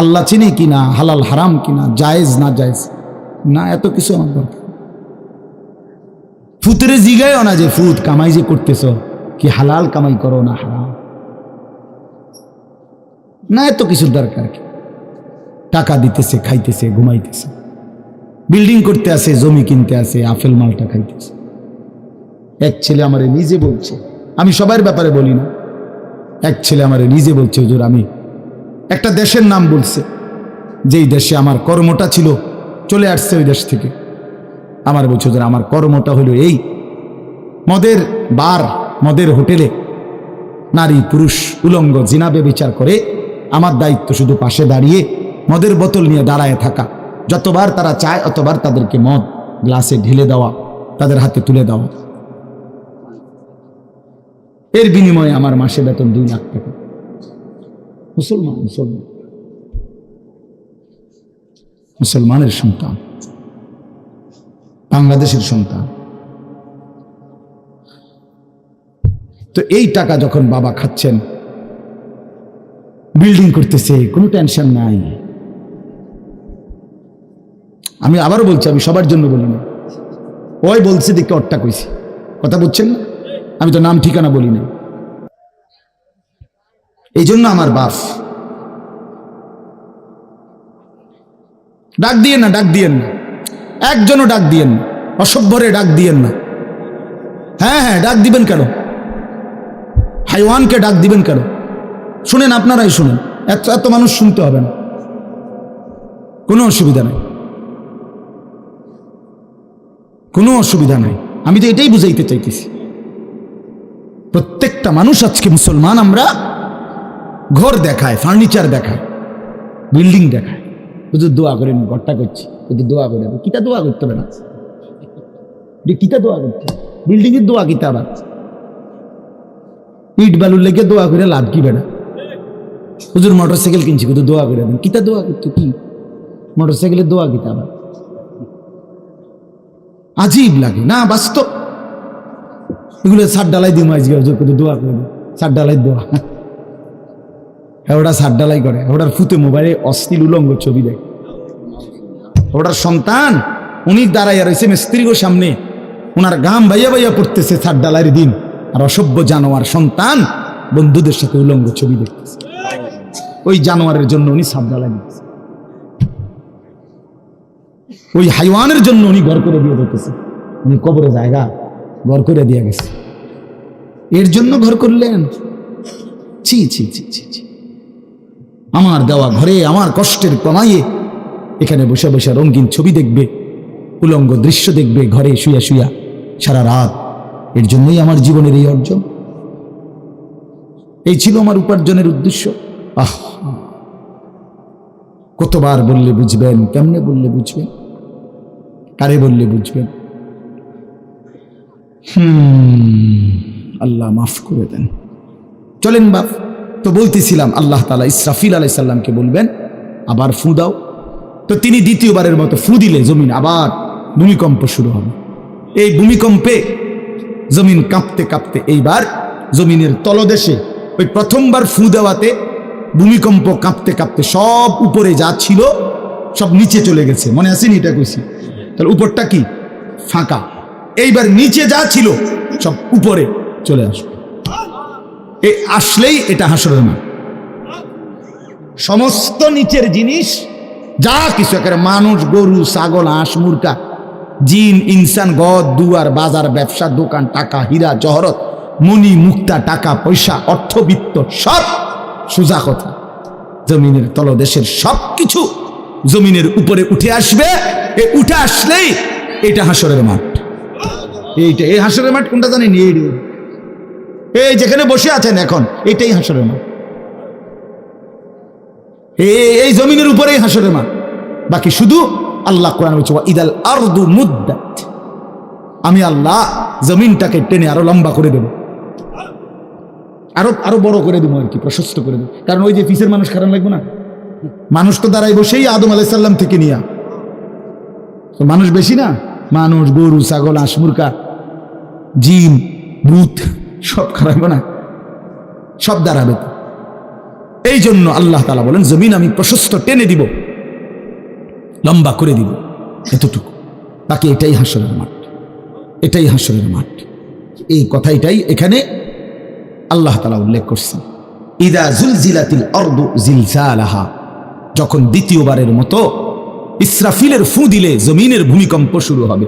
আল্লাহ চিনি কিনা, হালাল হারাম কিনা, জায়েজ না জায়েজ না, এত কিছু আমার দরকার। ফুতের জিগায়ও না যে ফুত কামাই যে করতেছ, কি হালাল কামাই করো না হারাম, না, এত কিছুর দরকার কি? টাকা দিতেছে, খাইতেছে, ঘুমাইতেছে, বিল্ডিং করতে আসে, জমি কিনতে আসে, আপেল মালটা খাইতেছে। এক ছেলে আমারে নিজে বলছে, আমি সবার ব্যাপারে বলি না, এক ছেলে আমারে নিজে বলছে, হুজুর আমি একটা দেশের নাম বলছে, যেই দেশে আমার কর্মটা ছিল, চলে আসছে ওই দেশ থেকে। আমার বলছে, হুজুর আমার কর্মটা হলো এই, মদের বার, মদের হোটেলে নারী পুরুষ উলঙ্গ জিনাবে বিচার করে, আমার দায়িত্ব শুধু পাশে দাঁড়িয়ে মদের বোতল নিয়ে দাঁড়ায় থাকা, যতবার তারা চায় অতবার তাদেরকে মদ গ্লাসে ঢেলে দেওয়া, তাদের হাতে তুলে দেওয়া। এর বিনিময়ে আমার মাসে বেতন 2 লাখ টাকা। মুসলমান, মুসলমান, মুসলমানের সন্তান, বাংলাদেশের সন্তান। তো এই টাকা যখন বাবা খাচ্ছেন, বিল্ডিং করতেছে, কোনো টেনশন নাই। আমি আবারও বলছি, আমি সবার জন্য বলি না, ওই বলছে দেখে অট্টা কইছি, কথা বলছেন না, আমি তো নাম ঠিকানা বলি না। এই জন্য আমার বাপ, ডাক দিয়েন না, ডাক দিয়েন না, একজনও ডাক দিয়েন না, অসভ্যরে ডাক দিয়েন না। হ্যাঁ হ্যাঁ, ডাক দিবেন কেন? হাইওয়ানকে ডাক দিবেন কেন? শুনেন, আপনারাই শুনেন, এত এত মানুষ শুনতে হবে না, কোনো অসুবিধা নাই, কোনো অসুবিধা নাই। আমি তো এটাই বুঝাইতে চাইতেছি, প্রত্যেকটা মানুষ আজকে মুসলমান, আমরা ঘর দেখায়, ফার্নিচার দেখায়, বিল্ডিং দেখায়, হুজুর দোয়া করেন, ঘরটা করছি, হুজুর দোয়া করে, কিতা দোয়া করতে হবে না, কিতা দোয়া করতে, বিল্ডিং এর দোয়া কিতা, আবার ইট বালুর লেগে দোয়া করে লাভ কি বেড়া? হুজুর মোটরসাইকেল কিনছি, কিন্তু দোয়া করে দেন, কিতা দোয়া করতো, কি মোটরসাইকেলের দোয়া কিতা? আবার আজীব লাগে না? বাস্তব এগুলো সার ডালাই দিই, আজকে হুজুর কিন্তু দোয়া করে দেন, সার ডালাই দোয়া, ওটা সার ডালাই করে, ওটার ফুতে মোবাইলে অশ্লীল উলঙ্গ ছবি দেয়, ওটার সন্তান উনি দাঁড়াইয়া রয়েছে মিস্ত্রির সামনে, ওনার গাম ভাইয়া ভাইয়া পড়তেছে সার ডালাইয়ের দিন, আর অসভ্য জানোয়ার সন্তান বন্ধুদের সাথে উলঙ্গ ছবি দেখতেছে। ওই জানোয়ারের জন্য উনি সার ডালাই দিতেছে, ওই হাইওয়ানের জন্য উনি ঘর করে দিয়ে দিতেছে, উনি কবরে জায়গা ঘর করে দিয়ে গেছে, এর জন্য ঘর করলেন? ছি ছি ছি ছি ছি। আমার দেওয়া ঘরে আমার কষ্টের কমাইয়ে এখানে বসে বসে রঙিন ছবি দেখবে, উলঙ্গ দৃশ্য দেখবে ঘরে শুয়া শুয়া সারা রাত, এর জন্যই আমার জীবনের এই অর্জন, এই ছিল আমার উপার্জনের উদ্দেশ্য। আহ, কতবার বললে বুঝবেন, কেমনে বললে বুঝবেন, কারে বললে বুঝবেন? আল্লাহ মাফ করে দেন। চলেন বাপ, তো বলতেছিলাম আল্লাহ তাআলা ইসরাফিল আলাইহিস সালামকে বলবেন আবার ফু দাও, তো তিনি দ্বিতীয়বারের মতো ফু দিলে জমিন আবার ভূমিকম্প শুরু হবে। এই ভূমিকম্পে জমিন কাঁপতে কাঁপতে এইবার জমিনের তলদেশে ওই প্রথমবার ফু দেওয়াতে ভূমিকম্প কাঁপতে কাঁপতে সব উপরে যা ছিল সব নিচে চলে গেছে, মনে আসেনি? এটা কইছি, তাহলে উপরটা কি ফাঁকা, এইবার নিচে যা ছিল সব উপরে চলে আসবে। এই আসলেই এটা হাসরের মাঠ, সমস্ত নিচের জিনিস যা কিছু, একেবারে মানুষ, গরু, ছাগল, হাঁস, মুরগা, জিন, ইনসান, গদ, দুয়ার, বাজার, ব্যবসা, দোকান, টাকা, হীরা জহরত, মণি, মুক্তা, টাকা পয়সা, অর্থবিত্ত, সব সোজা কথা জমিনের তলদেশের সব কিছু জমিনের উপরে উঠে আসবে। উঠে আসলেই এটা হাসরের মাঠ। এইটা, এই হাসরের মাঠ কোনটা জানেন? এই যেখানে বসে আছেন এখন, এটাই হাসরের মাঠ, এই জমিনের উপরেই হাসরের মাঠ। বাকি শুধু আল্লাহ কোরআন বলছে ইদাল আরদু মুদ্দাত, আমি আল্লাহ জমিনটাকে টেনে আরো লম্বা করে দেব, আরো বড় করে দেবো, আর কি প্রশস্ত করে দেবো। কারণ ওই যে পিসের মানুষ খারাপ লাগবে না, মানুষ তো দাঁড়াই বসেই আদম আলাইহিস সালাম থেকে নিয়া, তো মানুষ বেশি না, মানুষ, গরু, ছাগল, হাঁস, মুরগা, জিন, ভূত সব খারাপ না, সব দাঁড়াবে। এই জন্য আল্লাহ তাআলা বলেন জমিন আমি প্রশস্ত টেনে দিব, লম্বা করে দিব, এতটুকু। বাকি এটাই হাসরের মাঠ, এটাই হাসরের মাঠ। এই কথাটাই এখানে আল্লাহ তাআলা উল্লেখ করছেন, ইদা জুলজিলাতিল আরদু জিলজালাহা, যখন দ্বিতীয়বারের মতো ইসরাফিলের ফু দিলে জমিনের ভূমিকম্প শুরু হবে।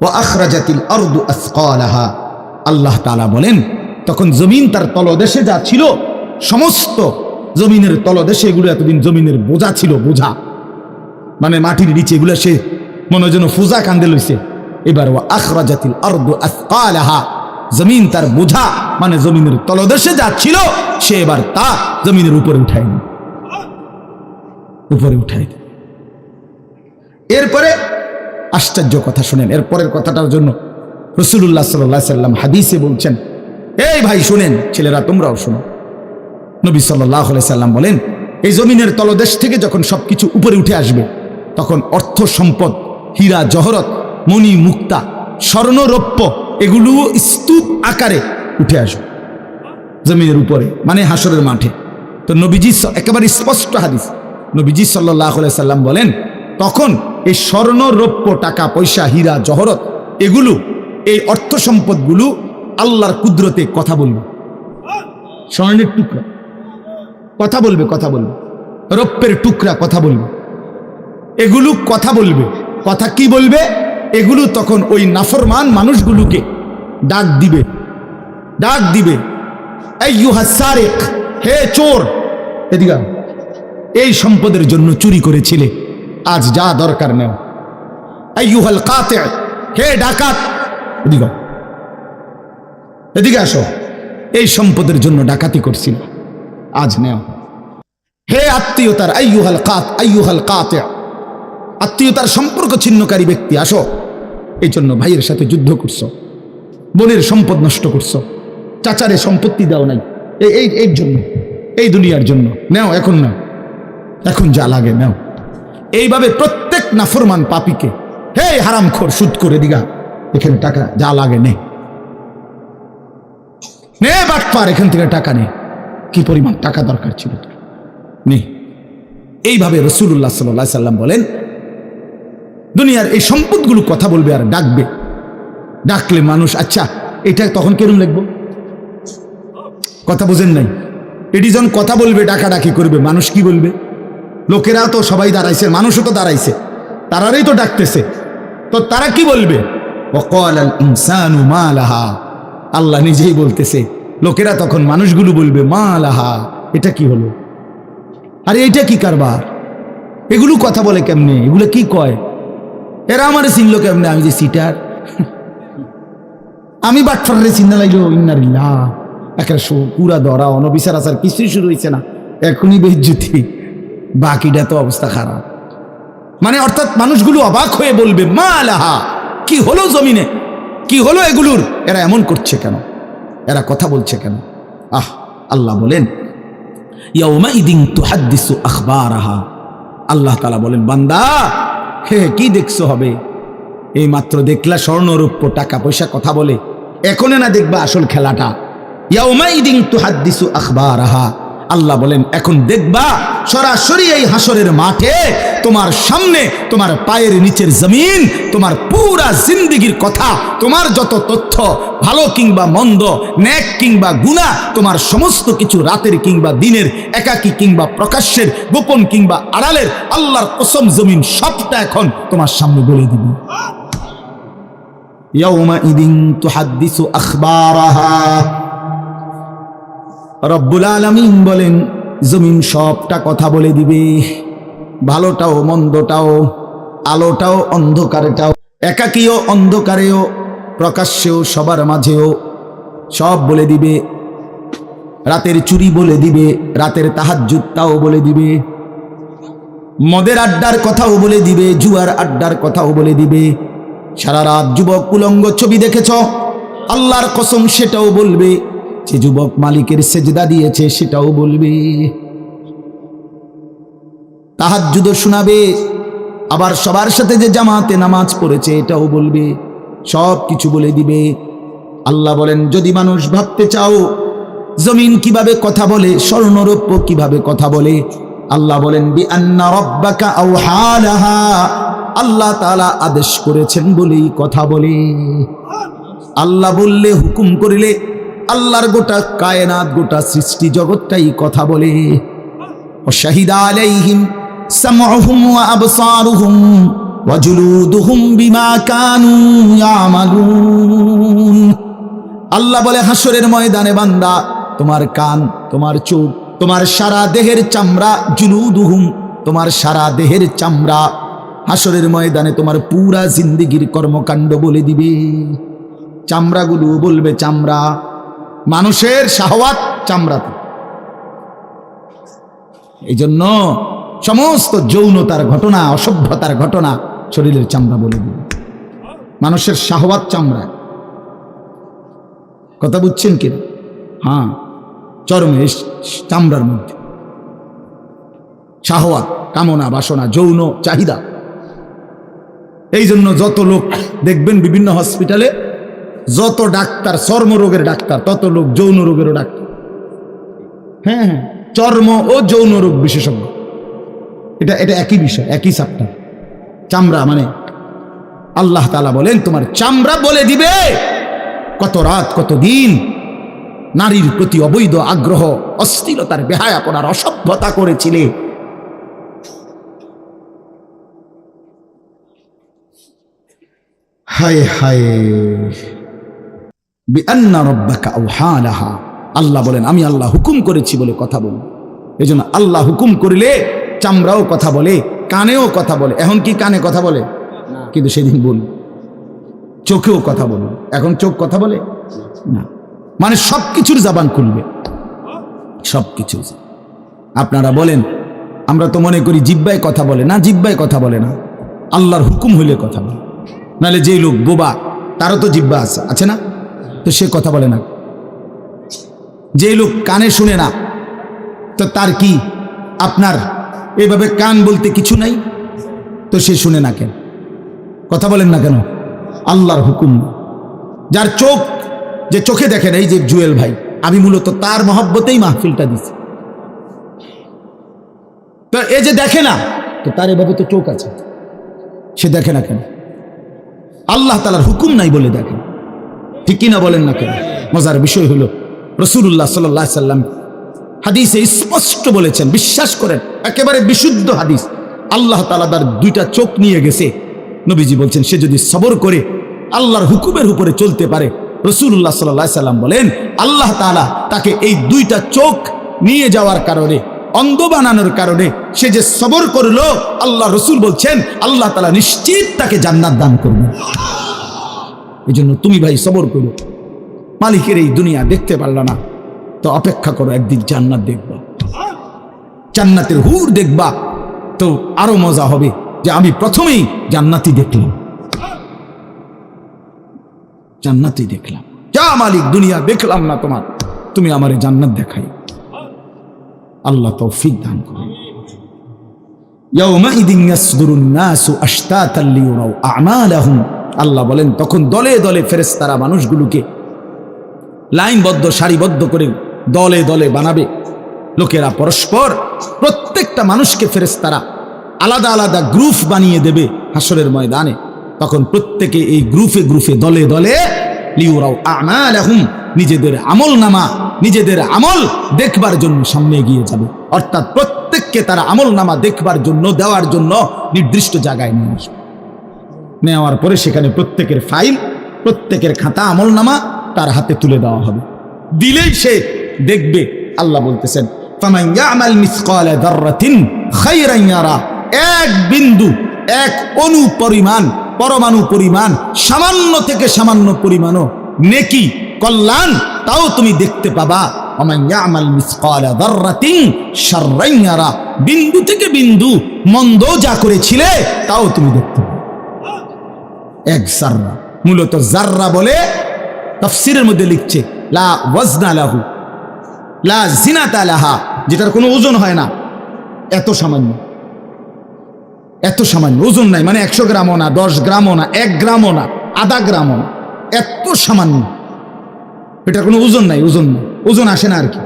ওয়া আখরাজাতিল আরদু আসকালাহা, আল্লাহ তাআলা বলেন তখন জমিন তার তলদেশে যা ছিল সমস্ত জমিনের তলদেশে, এগুলো এতদিন জমিনের বোঝা ছিল, বোঝা মানে মাটির নিচে, এগুলো সে মনে যেন ফুজা কান্দে লইছে। এবার ওয়া আখরাজাতিল আরদু আসকালাহা, জমিন তার বোঝা মানে জমিনের তলদেশে যা ছিল সে এবার তা জমিনের উপরে উঠায় নি, উপরে উঠায়। এরপরে আশ্চর্য কথা শুনেন, এরপরের কথাটার জন্য রাসূলুল্লাহ সাল্লাল্লাহু আলাইহি সাল্লাম হাদিসে বলছেন, এই ভাই শুনেন, ছেলেরা তোমরাও শোনো, নবী সাল্লাল্লাহু আলাইহি সাল্লাম বলেন এই জমিনের তলদেশ থেকে যখন সবকিছু উপরে উঠে আসবে তখন অর্থ সম্পদ, হীরা জহরত, মণি মুক্তা, স্বর্ণ রৌপ্য, এগুলো স্তূপ আকারে উঠে আসবে জমিনের উপরে, মানে হাসরের মাঠে। তো তো নবীজি একেবারে স্পষ্ট হাদিস, নবীজি সাল্লাল্লাহু আলাইহি সাল্লাম বলেন, তখন এই স্বর্ণ রৌপ্য টাকা পয়সা হীরা জহরত এগুলো, এই অর্থ সম্পদগুলো আল্লাহর কুদরতে কথা বলবে। স্বর্ণের টুকরা কথা বলবে, কথা বলবে, রৌপ্যের টুকরা কথা বলবে, এগুলো কথা বলবে। কথা কি বলবে? এগুলো তখন ওই নাফরমান মানুষগুলোকে ডাক দিবে, ডাক দিবে, আইয়ুহাস সারিক, হে চোর, এদিকে আও। এই সম্পদের জন্য চুরি করেছিলে, আজ যা দরকার নেও। আইয়ুহাল কাতি', হে ডাকাত, এদিকে আও, এদিকে আসো, এই সম্পদের জন্য ডাকাতি করছিল, আজ নেও। হে আত্মীয়তার, আইয়ুহাল কাতি', আত্মীয়তার সম্পর্ক ছিন্নকারী ব্যক্তি, আসো। এই জন্য ভাইয়ের সাথে যুদ্ধ করছো, বোনের সম্পদ নষ্ট করছো, চাচারে সম্পত্তি দাও নাই, এই জন্য, এই দুনিয়ার জন্য নেও, এখন নাও, এখন যা লাগে নেও। এইভাবে প্রত্যেক নাফরমান পাপীকে, হে হারামখোর সুদ করে দিগা, এখানে টাকা যা লাগে নে, নে বাটপার, এখান থেকে টাকা নে, কি পরিমাণ টাকা দরকার ছিল তোর, নে। এইভাবে রাসূলুল্লাহ সাল্লাল্লাহু আলাইহি সাল্লাম বলেন, দুনিয়ার এই সম্পদগুলো কথা বলবে আর ডাকবে। ডাকলে মানুষ, আচ্ছা এটা তখন কেরম লিখবো? কথা বুঝেন নাই? এটি যখন কথা বলবে, ডাকাডাকি করবে, মানুষ কি বলবে? লোকেরা তো সবাই দাঁড়াইছে, মানুষও তো দাঁড়াইছে, তারারই তো ডাকতেছে, তো তারা কি বলবে? ওয়াকালাল ইনসানু মা লাহা, আল্লাহ নিজেই বলতেছে, লোকেরা তখন মানুষগুলো বলবে, মা লাহা, এটা কি হলো? আরে এটা কি কারবার? এগুলো কথা বলে কেমনে? এগুলো কি কয়? এরা আমারে চিনলো কেমনে? আমি যে সিটার, আমি বাটফারে চিন্তা লাগলো, ইন্নারিল্লাহ, একটা পুরা ধরা, অনবিচার আচার কিছুই শুরু হয়েছে না, এখনই বেজ্জতি, বাকিটা তো অবস্থা খারাপ। মানে অর্থাৎ মানুষগুলো অবাক হয়ে বলবে, মা লাহা, কি হলো জমিনে, কি হলো এগুলোর, এরা এমন করছে কেন, এরা কথা বলছে কেন? আল্লাহ বলেন, ইয়াউমাইদিন তুহাদ্দিসু আখবারাহা, আল্লাহ তাআলা বলেন, বান্দা হে কি দেখছো হবে? এই মাত্র দেখলা স্বর্ণ রৌপ্য টাকা পয়সা কথা বলে, এখনে না দেখবা আসল খেলাটা? ইয়াউমাইদিন তুহাদ্দিসু আখবারাহা, আল্লাহ বলেন এখন দেখবা সরাসরি এই হাসরের মাঠে তোমার সামনে, তোমার পায়ের নিচের জমিন, তোমার পুরা জিন্দেগির কথা, তোমার যত তথ্য, ভালো কিংবা মন্দ, নেক কিংবা গুনাহ, তোমার সমস্ত কিছু, রাতের কিংবা দিনের, একাকী কিংবা প্রকাশ্যের, গোপন কিংবা আড়ালের, আল্লাহর কসম জমিন সবটা এখন তোমার সামনে বলে দিবে। ইয়াউমাইদিন তুহাদ্দিসু আখবারাহা, রব্বুল আলামিন বলেন জমিন সবটা কথা বলে দিবে, ভালোটাও মন্দটাও, আলোটাও অন্ধকারটাও, একাকীও অন্ধকারেও, প্রকাশ্যেও সবার মাঝেও, সব বলে দিবে। রাতের চুরি বলে দিবে, রাতের তাহাজ্জুদটাও বলে দিবে, মদের আড্ডার কথাও বলে দিবে, জুয়ার আড্ডার কথাও বলে দিবে। সারা রাত যুবক উলঙ্গ ছবি দেখেছ, আল্লাহর কসম সেটাও বলবে। যে যুবক মালিকের সেজদা দিয়েছে সেটাও বলবে, তাহাজ্জুদ শোনাবে, আবার সবার সাথে যে জামাতে নামাজ পড়েছে এটাও বলবে, সব কিছু বলে দিবে। আল্লাহ বলেন, যদি মানুষ ভাবতে চাও জমিন কিভাবে কথা বলে, স্বর্ণরৌপ্য কিভাবে কথা বলে, আল্লাহ বলেন, বিআন্না রাব্বাকা আওহা লাহা, আল্লাহ তাআলা আদেশ করেছেন বলেই কথা বলে। আল্লাহ বললে, হুকুম করিলে, আল্লাহর গোটা কায়নাত, গোটা সৃষ্টি জগৎটাই কথা বলে। শাহিদা আলাইহিম সামউহুম ওয়া আবসারুহুম ওয়া জুলুদুহুম বিমা কানু ইয়ামালুন। আল্লাহ বলে, হাসরের ময়দানে বান্দা, তোমার কান, তোমার চোখ, তোমার সারা দেহের চামড়া, জুলুদুহুম, তোমার সারা দেহের চামড়া, হাসরের ময়দানে তোমার পুরা জিন্দেগির কর্মকাণ্ড বলে দিবে। চামড়াগুলো বলবে, চামড়া, মানুষের শাহওয়াত চামড়াতে। এই জন্য সমস্ত যৌনতার ঘটনা, অসভ্যতার ঘটনা শরীরের চামড়া বলে দিবে। মানুষের শাহওয়াত চামড়া, কথা বুঝছেন কি? হ্যাঁ, চরমে চামড়ার মধ্যে শাহওয়াত, কামনা, বাসনা, যৌন চাহিদা। এই জন্য যত লোক দেখবেন বিভিন্ন হসপিটালে, যত ডাক্তার চর্মরোগের ডাক্তার, তত লোক যৌন রোগেরও ডাক্তার। হ্যাঁ হ্যাঁ, চর্ম ও যৌন রোগ বিশেষজ্ঞ। এটা এটা একই বিষয়, একই চ্যাপ্টার। চামড়া মানে আল্লাহ তাআলা বলেন তোমার চামড়া বলে দিবে কত রাত কত দিন নারীর প্রতি অবৈধ আগ্রহ, অস্থিরতার বেহায়াপনার অসভ্যতা করেছিলে। হায় হায়, বিআন্না রাব্বাকা আওহা লাহা, আল্লাহ বলেন আমি আল্লাহ হুকুম করেছি বলে কথা বল। এই জন্য আল্লাহ হুকুম করলে চামড়াও কথা বলে, কানেও কথা বলে। এখন কি কানে কথা বলে? কিন্তু সেদিন বল চোখেও কথা বলে। এখন চোখ কথা বলে না, মানে সবকিছুর জবান খুলবে, সবকিছু। আপনারা বলেন আমরা তো মনে করি জিহ্বায় কথা বলে না, জিহ্বায় কথা বলে না, আল্লাহর হুকুম হইলে কথা বলে। নাহলে যে লোক বোবা তারও তো জিহ্বা আছে না, তো সে কথা বলে না। যে লোক কানে শুনে না তো তার কি আপনার এইভাবে কান বলতে কিছু নাই, তো সে শুনে না কেন? কথা বলেন না কেন? আল্লাহর হুকুম। যার চোখ, যে চোখে দেখেন, এই যে জুয়েল ভাই, আমি মূলত তার মহব্বতেই মাহফিলটা দিছি। তো এই যে দেখে না, তো তার এভাবে তো চোখ আছে, সে দেখে না কেন? আল্লাহ তাআলার হুকুম নাই বলে দেখে, ঠিক কিনা বলেন না কেন? মজার বিষয় হলো রাসূলুল্লাহ সাল্লাল্লাহু আলাইহি সাল্লাম হাদিসে স্পষ্ট বলেছেন, বিশ্বাস করেন, একেবারে বিশুদ্ধ হাদিস। আল্লাহ তাআলা তার দুইটা চোখ নিয়ে গেছে। নবীজি বলছেন সে যদি সবর করে আল্লাহর হুকুমের উপরে চলতে পারে, রাসূলুল্লাহ সাল্লাল্লাহু আলাইহি সাল্লাম বলেন আল্লাহ তাআলা তাকে এই দুইটা চোখ নিয়ে যাওয়ার কারণে, অন্ধ বানানোর কারণে সে যে সবর করলো, আল্লাহ রাসূল বলছেন আল্লাহ তাআলা নিশ্চিত তাকে জান্নাত দান করবেন। এই জন্য তুমি ভাই সবর করো। মালিকের এই দুনিয়া দেখতে পারলা না তো অপেক্ষা করো, একদিন জান্নাত দেখবা, জান্নাতের হুর দেখবা, তো আরো মজা হবে যে আমি প্রথমেই জান্নাতই দেখলাম, জান্নাতই দেখলাম। যা মালিক, দুনিয়া দেখলাম না তোমার, তুমি আমারে জান্নাত দেখাই। আল্লাহ তৌফিক দান করুন। ইয়াউমাইদিন ইয়াসদুরুন নাসু আশতাতান লিয়ুরাউ আ'মালাহুম, আল্লাহ বলেন তখন দলে দলে ফেরেশতারা মানুষগুলোকে লাইনবদ্ধ সারিবদ্ধ করে দলে দলে বানাবে। লোকেরা পরস্পর, প্রত্যেকটা মানুষকে ফেরেশতারা আলাদা আলাদা গ্রুপ বানিয়ে দেবে হাসরের ময়দানে। তখন প্রত্যেকে এই গ্রুপে গ্রুপে দলে দলে লিয়ুরাউ আ'মালাহুম, নিজেদের আমল নামা, নিজেদের আমল দেখবার জন্য সামনে এগিয়ে যাবে। অর্থাৎ প্রত্যেককে তারা আমল নামা দেখবার জন্য, দেওয়ার জন্য নির্দিষ্ট জায়গায় নিয়ে আসবে। নেওয়ার পরে সেখানে প্রত্যেকের ফাইল, প্রত্যেকের খাতা আমল নামা তার হাতে তুলে দেওয়া হবে। দিলেই সে দেখবে। আল্লাহ বলতেছেন ফামান ইয়ামাল মিসকালা যাররাতিন খায়রান ইয়ারা, এক বিন্দু, এক অণু পরিমাণ, পরমাণু পরিমাণ, সামান্য থেকে সামান্য পরিমাণও নেকি, কল্যাণ, তাও তুমি দেখতে পাবা। ওমান ইয়ামাল মিসকালা যাররাতিন শাররান ইয়ারা, বিন্দু থেকে বিন্দু মন্দ যা করেছিলে তাও তুমি দেখতে পাবে। এক জাররা, মূলত জাররা বলে তাফসীরের মধ্যে লিখছে লা ওয়াজনা লাহু লা জিনাতা লাহা, যেটার কোনো ওজন হয় না, এত সামান্য, এত সামান্য, ওজন নাই, মানে 100 গ্রামও না, 10 গ্রামও না, 1 গ্রামও না, আধা গ্রামও না, এত সামান্য। এটার কোনো ওজন নাই, ওজন নাই, ওজন আসে না আর কি,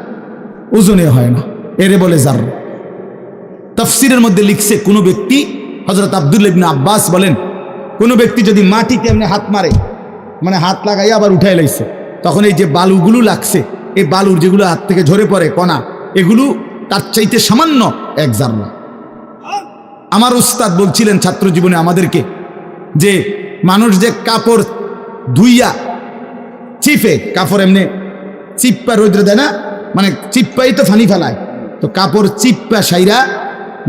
ওজনে হয় না, এরে বলে জাররা। তাফসীরের মধ্যে লিখছে কোন ব্যক্তি, হযরত আব্দুল্লাহ ইবনে আব্বাস বলেন, কোন ব্যক্তি যদি মাটিতে এমনি হাত মারে, মানে হাত লাগাই আবার উঠাই লাইছে, তখন এই যে বালুগুলো লাগছে, এই বালুর যেগুলো হাত থেকে ঝরে পড়ে কণা, এগুলো তার চাইতে সামান্য এক জাররা। আমার উস্তাদ বলছিলেন ছাত্র জীবনে আমাদেরকে যে মানুষ যে কাপড় ধুইয়া চিপে, কাপড় এমনি চিপ্পা রৌদ্র দেয় না, মানে চিপ্পাই তো ফানি ফেলায়, তো কাপড় চিপ্পা সাইরা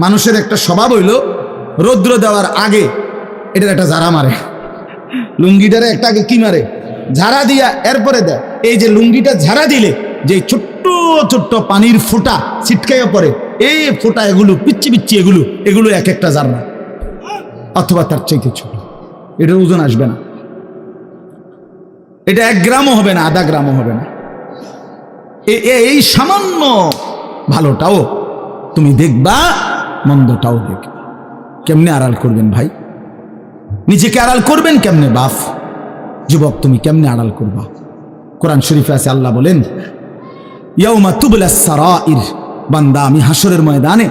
মানুষের একটা স্বভাব হইল রৌদ্র দেওয়ার আগে এটার একটা ঝাড়া মারে, লুঙ্গিটারে একটা আগে কি মারে, ঝাড়া দিয়া এরপরে দেয়। এই যে লুঙ্গিটা ঝাড়া দিলে যে ছোট্ট ছোট্ট পানির ফোঁটা ছিটকাইয়া পড়ে, এই ফোঁটা এগুলো পিচ্ছি পিচ্ছি, এগুলো এগুলো এক একটা জাররা, অথবা তার চাইতে ছোট। এটার ওজন আসবে না, এটা 1 গ্রামও হবে না, আধা গ্রামও হবে না। এই সামান্য ভালোটাও তুমি দেখবা, মন্দটাও দেখবা। কেমনে আড়াল করবেন ভাই? নিজেকে আড়াল করবেন কেমনে? বাপ যুবক, তুমি কেমনে আড়াল করবা? কোরআন শরীফে আছে, আল্লাহ বলেন ইয়াউমা তুবলাস সারাইর, বান্দা আমি হাসরের ময়দানে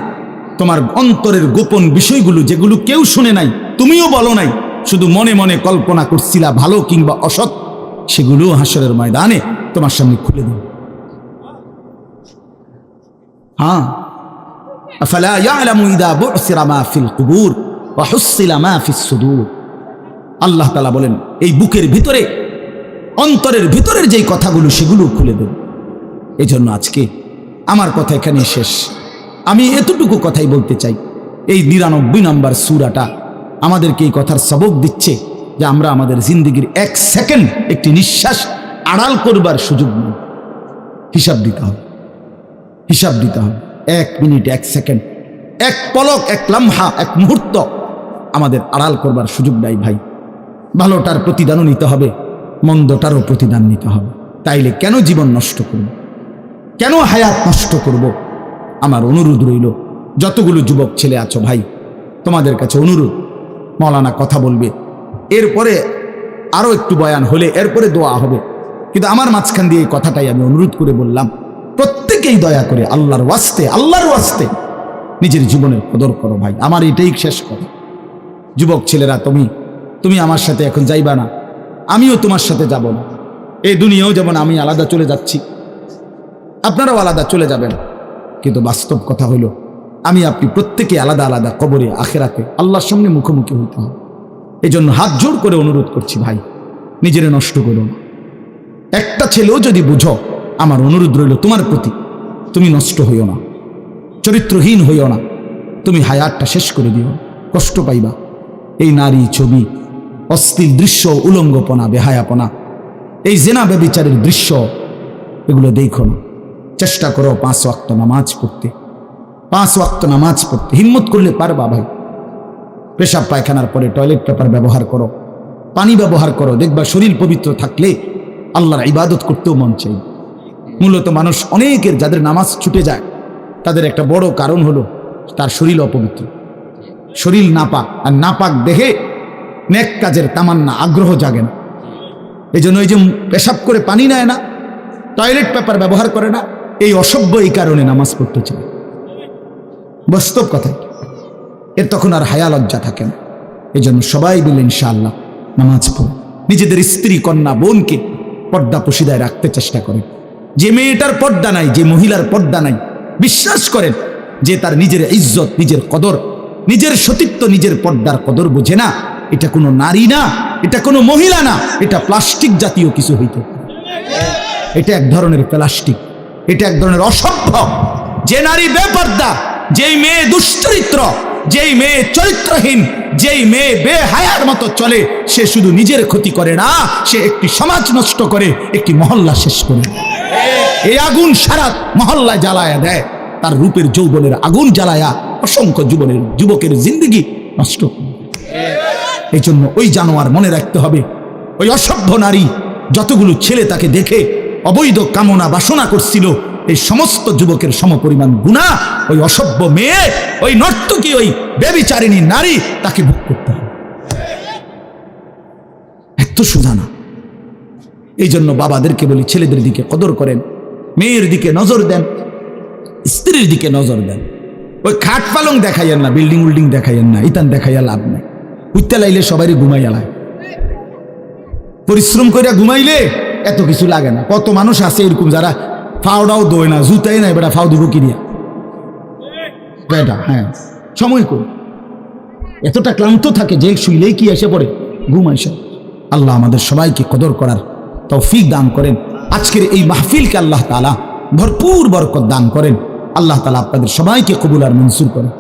তোমার অন্তরের গোপন বিষয়গুলো যেগুলো কেউ শুনে নাই, তুমিও বলো নাই, শুধু মনে মনে কল্পনা করছিলা ভালো কিংবা অসৎ, সেগুলো হাসরের ময়দানে তোমার সামনে খুলে দেব। হ্যাঁ, আফালা ইয়ালামু ইযা বু'সিরা মা ফিল কুবুর ওয়া হুসসিলা মা ফিস সুদূর। আল্লাহ তাআলা বলেন এই বুকের ভিতরে, অন্তরের ভিতরের যেই কথাগুলো সেগুলো খুলে দেব। এই জন্য আজকে আমার কথা এখানে শেষ। আমি এতটুকু কথাই বলতে চাই, এই ৯৯ নম্বর সূরাটা আমাদেরকে এই কথার সবক দিচ্ছে যে আমরা আমাদের জিন্দেগির ১ সেকেন্ড, একটি নিঃশ্বাস আড়াল করবার সুযোগ নেই। হিসাব দিতে হবে, হিসাব দিতে হবে। ১ মিনিট, ১ সেকেন্ড, ১ পলক, ১ লম্হা, ১ মুহূর্ত আমাদের আড়াল করবার সুযোগ নাই ভাই। ভালোটার প্রতিদানও নিতে হবে, মন্দটারও প্রতিদান নিতে হবে। তাইলে কেন জীবন নষ্ট করব, কেন হায়াত নষ্ট করব? আমার অনুরোধ রইল, যতগুলো যুবক ছেলে আছো ভাই, তোমাদের কাছে অনুরোধ, মৌলানা কথা বলবে, এরপরে আরো একটু বয়ান হলে এরপরে দোয়া হবে, কিন্তু আমার মাঝখান দিয়ে এই কথাটাই আমি অনুরোধ করে বললাম, প্রত্যেকেই দয়া করে আল্লাহর ওয়াস্তে নিজের জীবনের কদর করো ভাই। আমার এটাই শেষ করো। যুবক ছেলেরা, তুমি আমার সাথে এখন যাইবা না, আমিও তোমার সাথে যাব না। এই দুনিয়াও যেমন আমি আলাদা চলে যাচ্ছি, আপনারাও আলাদা চলে যাবেন, কিন্তু বাস্তব কথা হইল আমি আপনি প্রত্যেকে আলাদা আলাদা কবরে, আখেরাতে আল্লাহর সামনে মুখোমুখি হইতে হবে। এই জন্য হাত জোর করে অনুরোধ করছি ভাই, নিজেরে নষ্ট করো না। একটা ছেলেও যদি বুঝো, আমার অনুরোধ রইল তোমার প্রতি, তুমি নষ্ট হইও না, চরিত্রহীন হইও না, তুমি হায়াতটা শেষ করে দিও, কষ্ট পাইবা। এই নারী ছবি, অশ্লীল দৃশ্য, উলঙ্গপনা, বেহায়াপনা, এই জেনা ব্যভিচারের দৃশ্য, এগুলো দেখো না। চেষ্টা করো 5 ওয়াক্ত নামাজ পড়তে, 5 ওয়াক্ত নামাজ পড়তে হিম্মত করলে পারবা ভাই। পেশাব পায়খানার পরে টয়লেট পেপার ব্যবহার করো, পানি ব্যবহার করো, দেখবা শরীর পবিত্র থাকলে আল্লাহর ইবাদত করতেও মন চাই। মূলত মানুষ অনেকের যাদের নামাজ ছুটে যায়, তাদের একটা বড় কারণ হলো তার শরীর অপবিত্র, শরীর নাপাক, আর নাপাক দেখে নেক কাজের তামান্না, আগ্রহ জাগে না। এই জন্য এই যে পেশাব করে পানি নেয় না, টয়লেট পেপার ব্যবহার করে না, এই অসভ্য এই কারণে নামাজ পড়তে চায়। বাস্তব কথা, এর তখন আর হায়া লজ্জা থাকে না। এই জন্য সবাই বলে ইনশাআল্লাহ নামাজ পড়ে নিজেদের স্ত্রী, কন্যা, বোনকে পর্দা পশিদায় রাখতে চেষ্টা করেন। যে মেয়েটার পর্দা নাই, যে মহিলার পর্দা নাই, বিশ্বাস করেন যে তার নিজের ইজ্জত, নিজের কদর, নিজের সতীত্ব, নিজের পর্দার কদর বোঝে না। এটা কোনো নারী না, এটা কোনো মহিলা না, এটা প্লাস্টিক জাতীয় কিছু হইতে পারে। এটা এক ধরনের প্লাস্টিক, এটা এক ধরনের অসভ্য। যে নারী বেপর্দা, যেই মেয়ে দুশ্চরিত্র, যেই মেয়ে চরিত্রহীন, যেই মেয়ে বেহায়ার মতো চলে, সে শুধু নিজের ক্ষতি করে না, সে একটি সমাজ নষ্ট করে, একটি মহল্লা শেষ করে। এই আগুন সারা মহল্লায় জ্বালায়া দেয়, তার রূপের যৌবনের আগুন জ্বালায়া অসংখ্য যুবকের জিন্দেগি নষ্ট করে। এই জন্য ওই জানোয়ার মনে রাখতে হবে, ওই অসভ্য নারী, যতগুলো ছেলে তাকে দেখে অবৈধ কামনা বাসনা করছিল, এই সমস্ত যুবকের সমপরিমাণ গুনাহ ওই অসভ্য মেয়ে, ওই নর্তকী, ওই ব্যভিচারিণী নারী, তাকে ভোগ করতে হবে। এত সোজা না। এই জন্য বাবাদেরকে বলি, ছেলেদের দিকে কদর করেন, মেয়ের দিকে নজর দেন, স্ত্রীর দিকে নজর দেন। ওই খাট পালং দেখাইয়েন না, বিল্ডিং উল্ডিং দেখাইয়েন না, ইতান দেখাইয়া লাভ নাই। উঠতে লাইলে সবাই ঘুমাইয়া লাগে, পরিশ্রম করে ঘুমাইলে এত কিছু লাগে না। কত মানুষ আছে এরকম যারা ফাওটাও দোয় না, জুতাই নাই, বেটা ফাও দিব কি দিয়া বেটা। হ্যাঁ, সময় কর, এতটা ক্লান্ত থাকে যে শুইলেই কি এসে পড়ে ঘুম আসে। আল্লাহ আমাদের সবাইকে কদর করার তৌফিক দান করেন। আজকের এই মাহফিলকে আল্লাহ তাআলা ভরপুর বরকত দান করেন। আল্লাহ তাআলা আপনাদের সবাইকে কবুল আর মঞ্জুর করেন।